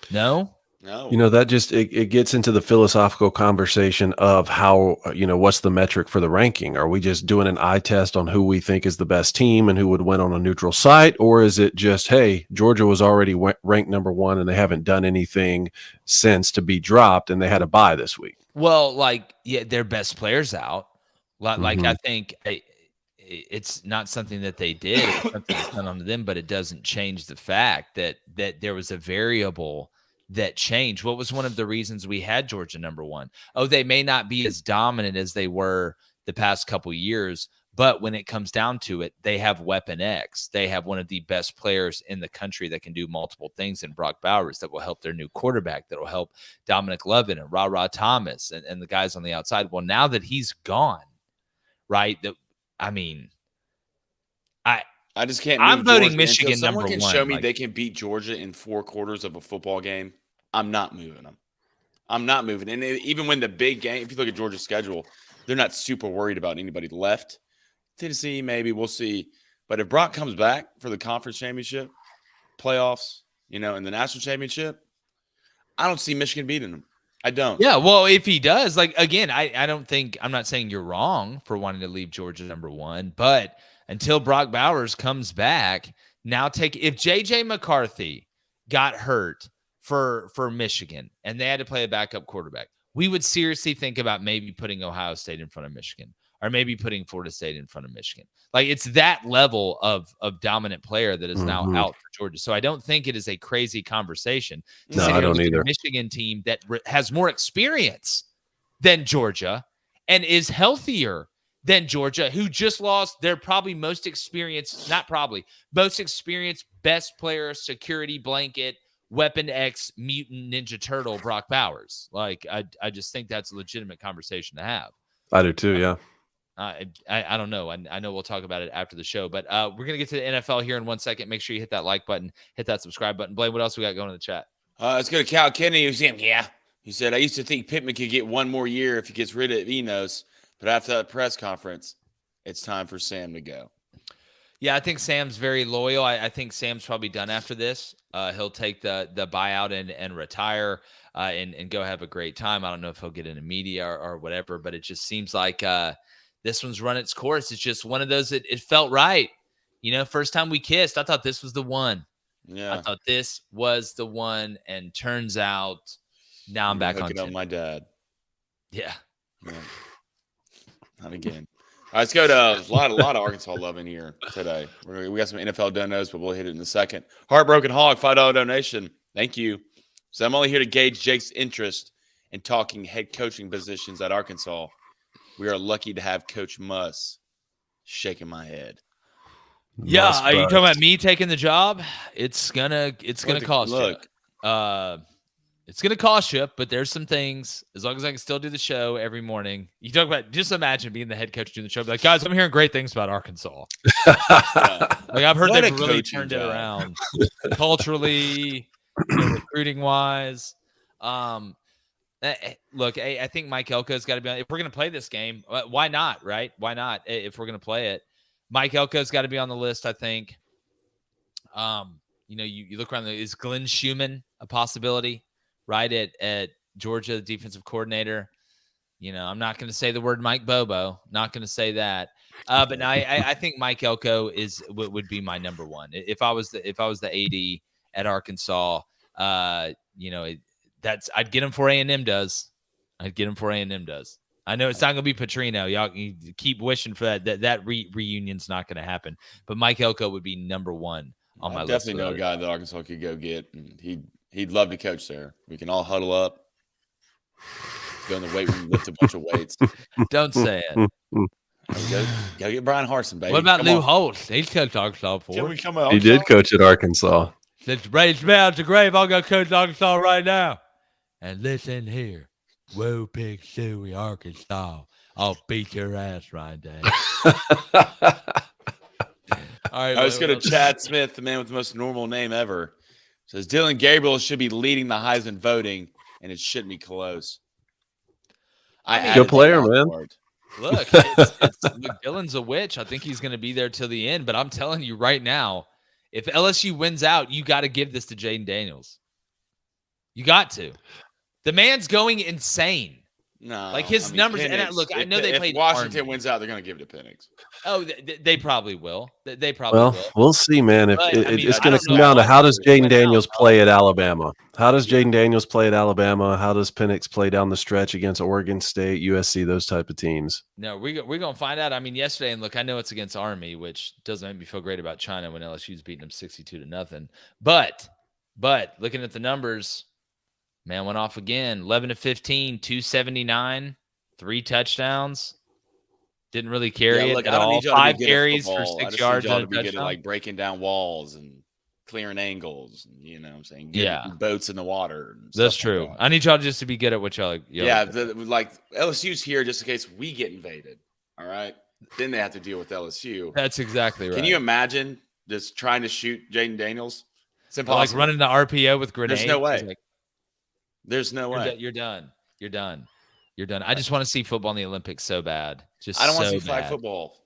No. No. That just it gets into the philosophical conversation of how, what's the metric for the ranking? Are we just doing an eye test on who we think is the best team and who would win on a neutral site? Or is it just, hey, Georgia was already ranked number 1 and they haven't done anything since to be dropped and they had a bye this week? Well, their best players out. I think it's not something that they did. It's something that's done on them, but it doesn't change the fact that there was a variable that changed. What was one of the reasons we had Georgia number 1? Oh, they may not be as dominant as they were the past couple years, but when it comes down to it, they have Weapon X. They have one of the best players in the country that can do multiple things in Brock Bowers that will help their new quarterback, that will help Dominic Lovett and Ra Thomas and the guys on the outside. Well, now that he's gone, right? I just can't. I'm voting Georgia. Michigan Someone number can 1. show me they can beat Georgia in 4 quarters of a football game. I'm not moving them. I'm not moving. And even when the big game, if you look at Georgia's schedule, they're not super worried about anybody left. Tennessee, maybe we'll see. But if Brock comes back for the conference championship, playoffs, and the national championship, I don't see Michigan beating them. I don't. Yeah, well, if he does, again, I don't think – I'm not saying you're wrong for wanting to leave Georgia number 1, but until Brock Bowers comes back, if J.J. McCarthy got hurt for Michigan and they had to play a backup quarterback, we would seriously think about maybe putting Ohio State in front of Michigan or maybe putting Florida State in front of Michigan. It's that level of dominant player that is now out for Georgia. So I don't think it is a crazy conversation. No, I don't either. A Michigan team that has more experience than Georgia and is healthier than Georgia, who just lost their most experienced, best player, security blanket, Weapon X, mutant Ninja Turtle, Brock Bowers. I just think that's a legitimate conversation to have. I do too, yeah. I don't know. I know we'll talk about it after the show, but we're going to get to the NFL here in 1 second. Make sure you hit that like button, hit that subscribe button. Blaine, what else we got going in the chat? Let's go to Cal Kennedy. He said, I used to think Pittman could get 1 more year if he gets rid of Enos, but after that press conference, it's time for Sam to go. Yeah, I think Sam's very loyal. I think Sam's probably done after this. He'll take the buyout and retire and go have a great time. I don't know if he'll get into media or whatever, but it just seems like this one's run its course. It's just one of those that it felt right. First time we kissed, I thought this was the one. Yeah. I thought this was the one, and turns out now I'm back on Tinder. My dad. Yeah. Not again. All right, let's go to a lot of Arkansas love in here today. We got some NFL donos, but we'll hit it in a second. Heartbroken Hog, $5 donation. Thank you. So I'm only here to gauge Jake's interest in talking head coaching positions at Arkansas. We are lucky to have Coach Muss. Shaking my head. Yeah, are you talking about me taking the job? It's gonna cost you. It's going to cost you, but there's some things. As long as I can still do the show every morning. You talk about, just imagine being the head coach doing the show. Be like, guys, I'm hearing great things about Arkansas. Like I've heard they've really turned it around culturally, recruiting wise. Look, I think Mike Elko's got to be on. If we're going to play this game, why not? Right? Why not? If we're going to play it, Mike Elko's got to be on the list. I think. You look around. Is Glenn Schumann a possibility? Right at Georgia, the defensive coordinator. I'm not going to say the word Mike Bobo. Not going to say that. But no, I think Mike Elko would be my number one. If I was the AD at Arkansas, I'd get him for A&M does. I'd get him for A&M does. I know it's not going to be Petrino. Y'all keep wishing for that. That reunion's not going to happen. But Mike Elko would be number one on my list. Definitely know a guy that Arkansas could go get. And he'd love to coach there. We can all huddle up, go in the weight room, lift a bunch of weights. Don't say it. Go get Brian Harsin, baby. What about Lou Holtz? He's coached Arkansas before. He did coach at Arkansas. Let's raise me out to grave. I'll go coach Arkansas right now. And listen here. Whoa, Big Suey, Arkansas. I'll beat your ass right there. All right, let's go to Chad Smith, the man with the most normal name ever. Says Dylan Gabriel should be leading the Heisman voting, and it shouldn't be close. Good player, man. Look, Dylan's a witch. I think he's going to be there till the end. But I'm telling you right now, if LSU wins out, you got to give this to Jaden Daniels. You got to. The man's going insane. No, like his numbers. Penix, and look, I know they played. If Washington Army. Wins out, they're going to give it to Penix. Oh, they probably will. They probably will. We'll see, man. If it's going to come down to how does Jaden Daniels play at Alabama? How does Jaden Daniels play at Alabama? How does Penix play down the stretch against Oregon State, USC, those type of teams? No, we're going to find out. I mean, yesterday, and look, I know it's against Army, which doesn't make me feel great about China when LSU's beating them 62-0. But looking at the numbers, man went off again. 11-15, 279. 3 touchdowns. Didn't really carry it at all. 5 carries for 6 yards and a touchdown. Like breaking down walls and clearing angles. And, what I'm saying? Getting boats in the water. That's true. Like that. I need y'all just to be good at what y'all. Like LSU's here just in case we get invaded. All right. Then they have to deal with LSU. That's exactly right. Can you imagine just trying to shoot Jaden Daniels? It's impossible. Like running the RPO with grenades. There's no way. There's no way. You're done. You're done. I just want to see football in the Olympics so bad. I don't want to see flag football.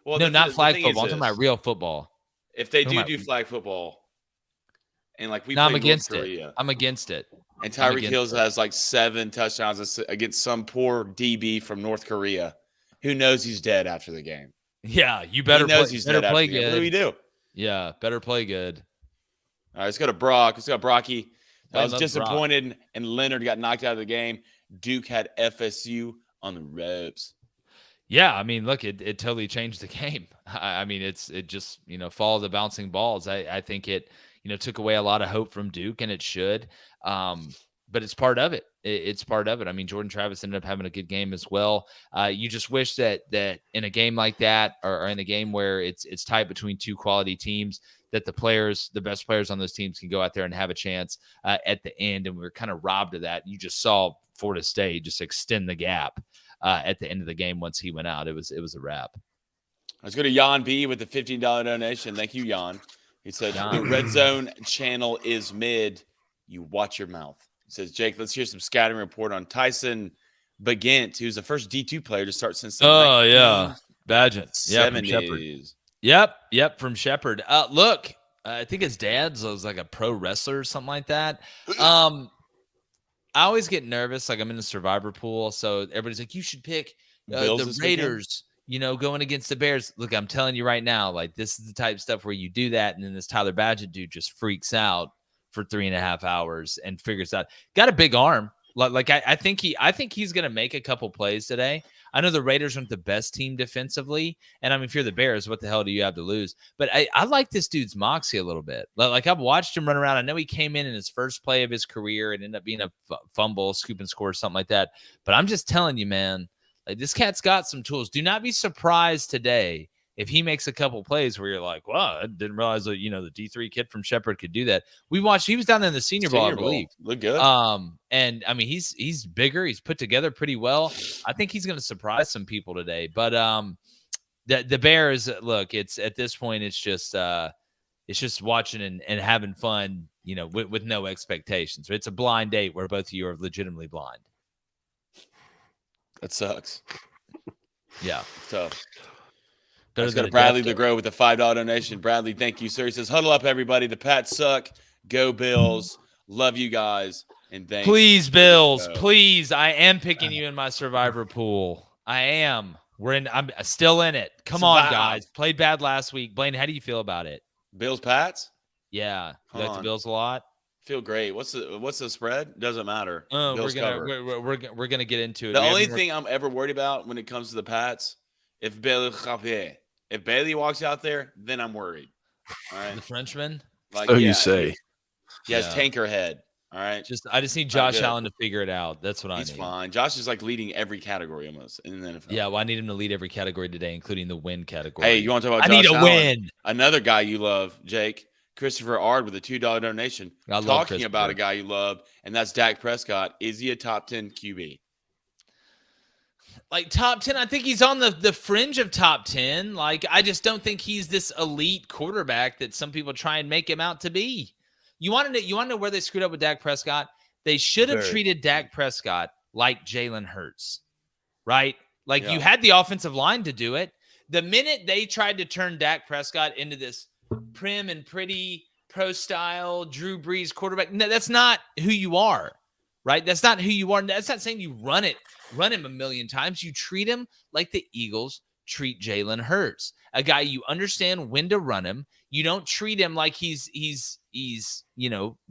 Well, no, not flag football. I'm talking about real football. If they do flag football, and like I'm against it. I'm against it. And Tyreek Hill has like 7 touchdowns against some poor DB from North Korea, who knows he's dead after the game. Yeah, you better. He knows he's dead after the game. What do we do? Yeah, better play good. All right, let's go to Brock. Let's go Brocky. I was disappointed, and Leonard got knocked out of the game. Duke had FSU on the ropes. Yeah, I mean, look, it totally changed the game. I mean, it just follow the bouncing balls. I think it took away a lot of hope from Duke, and it should. But it's part of it. It's part of it. I mean, Jordan Travis ended up having a good game as well. You just wish that in a game like that, or in a game where it's tight between 2 quality teams, that the best players on those teams can go out there and have a chance at the end. And we were kind of robbed of that. You just saw Florida State just extend the gap at the end of the game. Once he went out, it was a wrap. Let's go to Jan B with the $15 donation. Thank you, Jan. He said, the Red Zone channel is mid. You watch your mouth. He says, Jake, let's hear some scouting report on Tyson Bagent, who's the first D2 player to start since Bagent. Yeah, 70s. Yep, from Shepherd. Look, I think his dad's was like a pro wrestler or something like that. I always get nervous. Like I'm in the survivor pool. So everybody's like, you should pick the Raiders, going against the Bears. Look, I'm telling you right now, like this is the type of stuff where you do that. And then this Tyler Bagent dude just freaks out for 3.5 hours and figures out. Got a big arm. Like I think he's going to make a couple plays today. I know the Raiders aren't the best team defensively. And I mean, if you're the Bears, what the hell do you have to lose? But I like this dude's moxie a little bit. Like I've watched him run around. I know he came in his first play of his career and ended up being a fumble, scoop and score, something like that. But I'm just telling you, man, like this cat's got some tools. Do not be surprised today if he makes a couple plays where you're like, wow, I didn't realize that, the D3 kid from Shepherd could do that. We watched, he was down in the Senior Bowl, I believe. Look good. And I mean, he's bigger. He's put together pretty well. I think he's going to surprise some people today. But the Bears, look, it's at this point, it's just watching and having fun, with no expectations. It's a blind date where both of you are legitimately blind. That sucks. Yeah. Tough. Let's go to Bradley LeGros with a $5 donation. Bradley, thank you, sir. He says, huddle up, everybody. The Pats suck. Go Bills. Love you guys. And thanks. Please, Bills. Please. I am picking you in my survivor pool. I am. I'm still in it. Come on, guys. Played bad last week. Blaine, how do you feel about it? Bills, Pats? Yeah. You like the Bills a lot? Feel great. What's the spread? Doesn't matter. We're gonna get into it. The only thing I'm ever worried about when it comes to the Pats, if Bailey walks out there, then I'm worried. All right. The Frenchman? You say. He has tanker head. All right. I just need Josh Allen to figure it out. That's what I need. He's fine. Josh is like leading every category almost in the NFL. Yeah, well, I need him to lead every category today, including the win category. Hey, you want to talk about Josh Allen? I need a win. Another guy you love, Jake. Christopher Ard with a $2 donation. Talking about a guy you love, and that's Dak Prescott. Is he a top 10 QB? Like top 10, I think he's on the fringe of top 10. Like, I just don't think he's this elite quarterback that some people try and make him out to be. You want to know where they screwed up with Dak Prescott? They should have treated Dak Prescott like Jalen Hurts, right? Like you had the offensive line to do it. The minute they tried to turn Dak Prescott into this prim and pretty pro style Drew Brees quarterback, no, that's not who you are, right? That's not who you are. That's not saying you run him a million times. You treat him like the Eagles treat Jalen Hurts, a guy you understand when to run him. You don't treat him like he's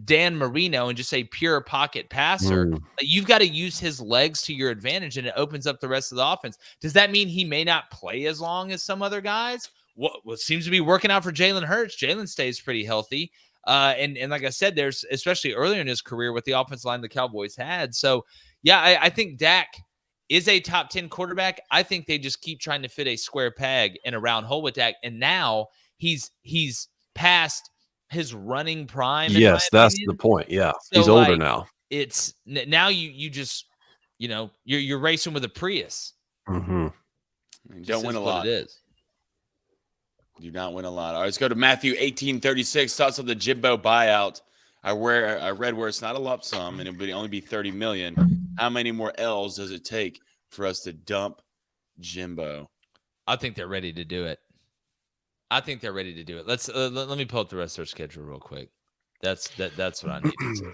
Dan Marino and just say pure pocket passer. You've got to use his legs to your advantage, and it opens up the rest of the offense. Does that mean he may not play as long as some other guys? What seems to be working out for Jalen Hurts. Jalen stays pretty healthy. And like I said, there's especially earlier in his career with the offensive line the Cowboys had. So, yeah, I think Dak is a top 10 quarterback. I think they just keep trying to fit a square peg in a round hole with Dak. And now he's past his running prime. Yes, that's the point. Yeah. So he's older now. It's now you just, you're racing with a Prius. Mm-hmm. You don't win a lot. It is. Do not win a lot. All right, let's go to Matthew 18:36. Thoughts on the Jimbo buyout. I read where it's not a lump sum and it would only be $30 million. How many more L's does it take for us to dump Jimbo? I think they're ready to do it. Let's let me pull up the rest of their schedule real quick. That's what I need to say.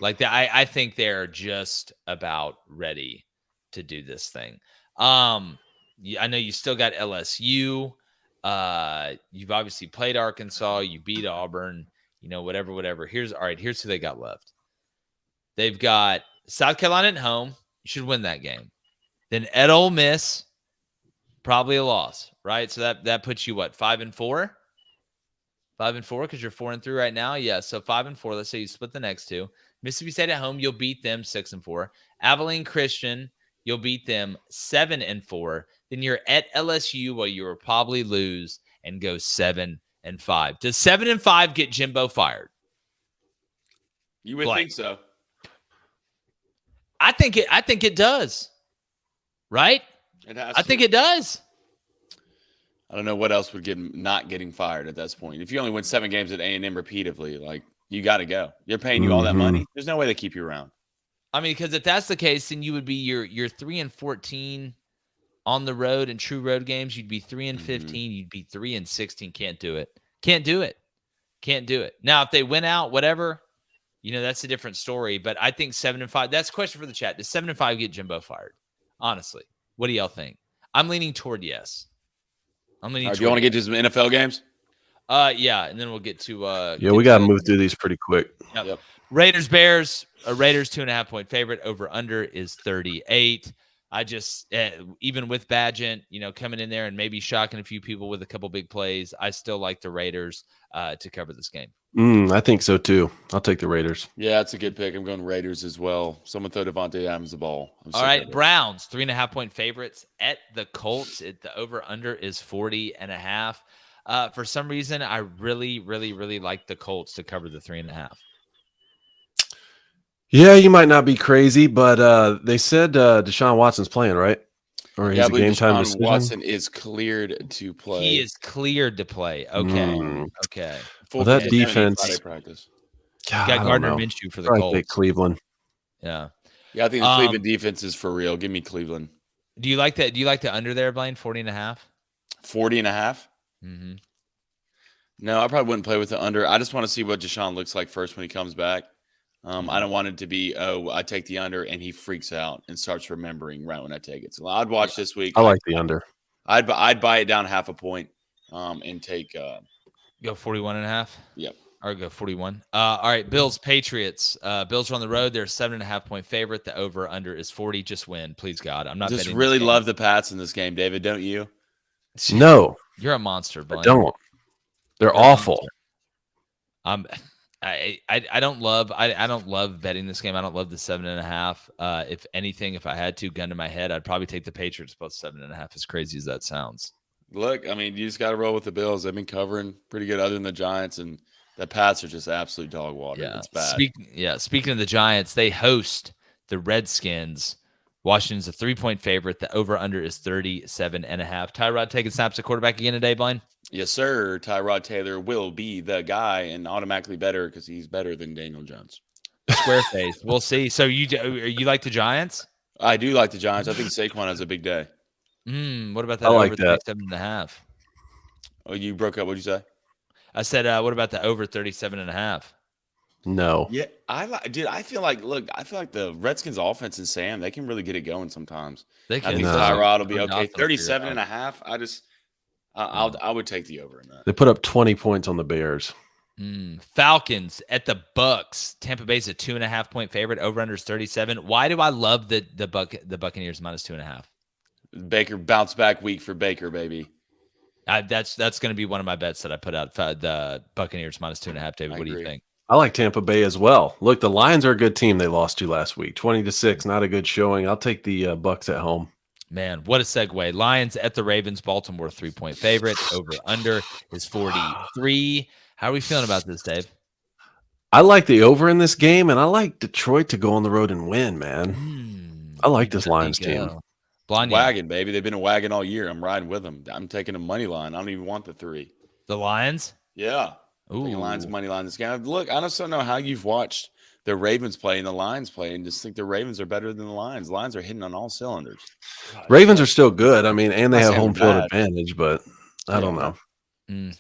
Like that, I think they're just about ready to do this thing. I know you still got LSU. You've obviously played Arkansas. You beat Auburn. Whatever. Here's who they got left. They've got South Carolina at home. You should win that game. Then at Ole Miss, probably a loss, right? So that puts you 5-4? 5-4 because you're 4-3 right now. Yeah, so 5-4. Let's say you split the next two. Mississippi State at home, you'll beat them 6-4. Abilene Christian, you'll beat them 7-4. Then you're at LSU where you will probably lose and go 7-5. Does 7-5 get Jimbo fired? You would think so. I think it does. Right? I think it does. I don't know what else would get him not getting fired at this point. If you only win 7 games at A&M repeatedly, like you got to go. They're paying you all that money. There's no way they keep you around. I mean, because if that's the case, then you would be your 3-14 on the road in true road games. You'd be 3-15. You'd be 3-16. Can't do it. Now, if they win out, whatever, that's a different story. But I think 7-5. That's a question for the chat. Does 7-5 get Jimbo fired? Honestly, what do y'all think? I'm leaning toward yes. Do you want to get to some NFL games? Yeah, and then we'll get to we got to move through these pretty quick. Yep. Raiders Bears. Raiders 2.5 point favorite. Over under is 38. I just, even with Badgett, coming in there and maybe shocking a few people with a couple big plays, I still like the Raiders to cover this game. I think so too. I'll take the Raiders. Yeah, that's a good pick. I'm going Raiders as well. Someone throw Devontae Adams the ball. All right, Browns, 3.5-point favorites at the Colts. The over-under is 40.5. For some reason, I really, really, really like the Colts to cover the 3.5. Yeah, you might not be crazy, but they said Deshaun Watson's playing, right? Or he's a game time decision. Watson is cleared to play. He is cleared to play. Okay. Okay. Well, that defense. Practice. God, got Gardner Minshew for the Colts. Cleveland. Yeah. Yeah, I think the Cleveland defense is for real. Give me Cleveland. Do you like that? Do you like the under there, Blaine? 40.5? 40.5? Mm-hmm. No, I probably wouldn't play with the under. I just want to see what Deshaun looks like first when he comes back. I don't want it to be, I take the under and he freaks out and starts remembering right when I take it. So I'd watch this week. I like the under. I'd buy it down 0.5 point and take go 41.5. Yep. Or go 41. All right, Bills, Patriots. Bills are on the road. They're a 7.5-point favorite. The over/under is 40. Just win, please God. I'm not. Just really love the Pats in this game, David. Don't you? No, you're a monster, Blaine. I don't. They're awful. I don't love betting this game. I don't love the 7.5. If anything, if I had to, gun to my head, I'd probably take the Patriots plus 7.5. As crazy as that sounds. Look, I mean, you just got to roll with the Bills. They've been covering pretty good, other than the Giants, and the Pats are just absolute dog water. Yeah, it's bad. Speaking of the Giants, they host the Redskins. Washington's a 3-point favorite. The over/under is 37.5. Tyrod taking snaps at quarterback again today, Blaine? Yes, sir. Tyrod Taylor will be the guy and automatically better because he's better than Daniel Jones. Squareface. We'll see. So you like the Giants? I do like the Giants. I think Saquon has a big day. What about that over 37.5? Oh, you broke up. What'd you say? I said, what about the over 37.5? No. Yeah, I feel like the Redskins offense and Sam, they can really get it going sometimes. They can. I think Tyrod will be okay. 37.5. I would take the over in that. They put up 20 points on the Bears. Falcons at the Bucks. Tampa Bay's a 2.5-point favorite. Over/under is 37. Why do I love the Buccaneers minus 2.5? Baker bounce back week for Baker, baby. That's going to be one of my bets that I put out. The Buccaneers minus 2.5. David, what do you think? I like Tampa Bay as well. Look, the Lions are a good team. They lost to last week, 20-6. Not a good showing. I'll take the Bucks at home. Man, what a segue. Lions at the Ravens. Baltimore 3-point favorite. Over/under is 43. How are we feeling about this, Dave? I like the over in this game, and I like Detroit to go on the road and win, man. I like this Lions team. Wagon, baby. They've been a wagon all year. I'm riding with them. I'm taking a money line. I don't even want the 3. The Lions? Yeah. Ooh. Lions money line this game. Look, I just don't know how you've watched the Ravens play and the Lions play and just think the Ravens are better than the Lions. The Lions are hitting on all cylinders. Ravens are still good. I mean, and they have home field advantage, but I don't know.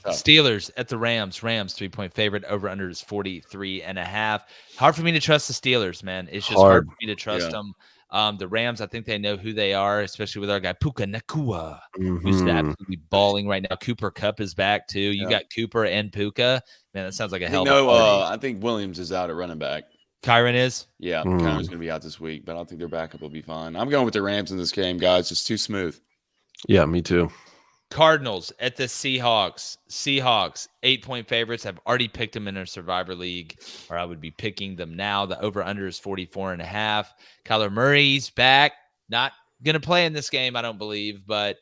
Steelers at the Rams. Rams 3-point favorite. Over/under is 43.5. Hard for me to trust the Steelers, man. It's just hard for me to trust them. The Rams, I think they know who they are, especially with our guy Puka Nacua, who's absolutely balling right now. Cooper Kupp is back too. You got Cooper and Puka. Man, that sounds like a hell of a party. I think Williams is out at running back. Kyron is? Yeah, Kyron's going to be out this week, but I think their backup will be fine. I'm going with the Rams in this game, guys. It's too smooth. Yeah, me too. Cardinals at the Seahawks. Seahawks, 8-point favorites. I've already picked them in a Survivor League, or I would be picking them now. The over/under is 44.5. Kyler Murray's back. Not going to play in this game, I don't believe. But,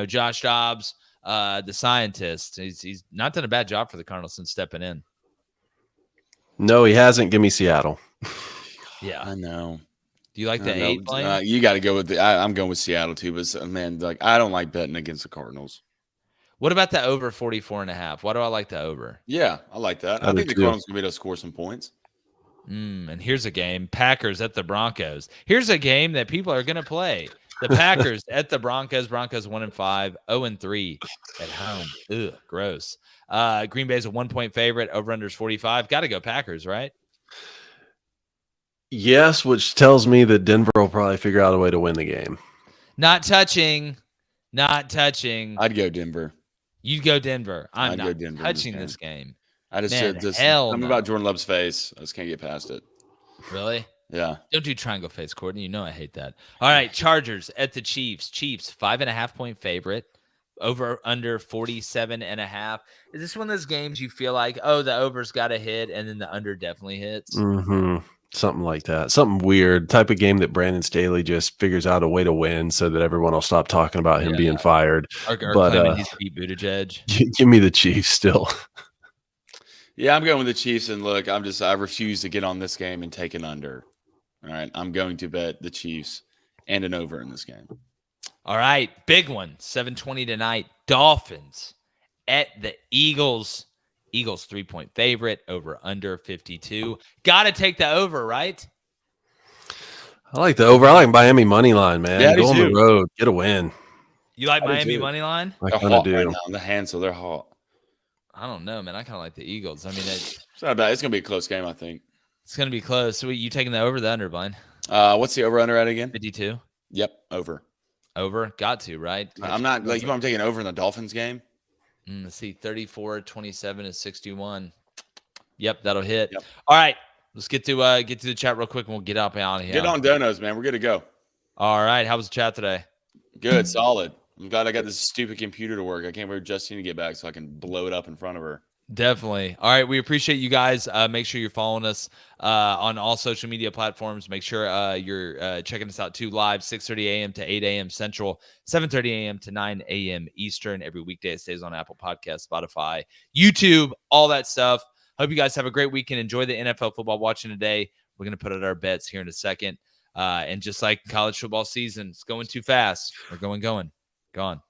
Josh Dobbs, the scientist, he's not done a bad job for the Cardinals since stepping in. No, he hasn't. Give me Seattle. Yeah, I know. Do you like the 8 playing? You got to go with I'm going with Seattle too, but man, I don't like betting against the Cardinals. What about the over 44.5? Why do I like the over? Yeah, I like that. I think the Cardinals can be able to score some points. And here's a game: Packers at the Broncos. Here's a game that people are going to play. The Packers at the Broncos. Broncos 1-5, 0-3 at home. Ugh, gross. Green Bay's a 1-point favorite. Over/under is 45. Got to go Packers, right? Yes, which tells me that Denver will probably figure out a way to win the game. Not touching. I'd go Denver. You'd go Denver. I'm not Denver touching this game. I just Man, said this. hell Something about Jordan Love's face. I just can't get past it. Really? Yeah. Don't do triangle face, Courtney. You know I hate that. All right, Chargers at the Chiefs. Chiefs 5.5-point favorite. Over under 47.5. Is this one of those games you feel like, oh, the over's got to hit, and then the under definitely hits? Something like that. Something weird. Type of game that Brandon Staley just figures out a way to win so that everyone will stop talking about him being fired. Or But claiming he's beat Buttigieg. give me the Chiefs still. Yeah, I'm going with the Chiefs. And look, I refuse to get on this game and take an under. All right. I'm going to bet the Chiefs and an over in this game. All right, big one, 7:20 tonight. Dolphins at the Eagles. Eagles 3-point favorite, over under 52. Got to take the over, right? I like the over. I like Miami money line, man. Yeah, I do go on the too. road, get a win. You like I do Miami too. money line? I They're kind of hot do. right now. The Hansel, they're hot. I don't know, man. I kind of like the Eagles. I mean, It's not bad. It's going to be a close game, I think. it's going to be close. So you taking the over, the under, Blind? What's the over under at again? 52? Yep, over. Over? Got to, right? I'm not like I'm taking over in the Dolphins game. Let's see, 34-27 is 61. Yep, that'll hit. Yep. All right, let's get to the chat real quick, and we'll get up out of here. Get on donos, man. We're good to go. All right, how was the chat today? Good, solid. I'm glad I got this stupid computer to work. I can't wait for Justine to get back so I can blow it up in front of her. Definitely. All right, we appreciate you guys. Make sure you're following us on all social media platforms. Make sure you're checking us out too live, 6:30 a.m. to 8 a.m. Central, 7:30 a.m. to 9 a.m. Eastern. Every weekday it stays on Apple Podcasts, Spotify, YouTube, all that stuff. Hope you guys have a great weekend. Enjoy the NFL football watching today. We're going to put out our bets here in a second. And just like college football season, it's going too fast. We're going. Gone.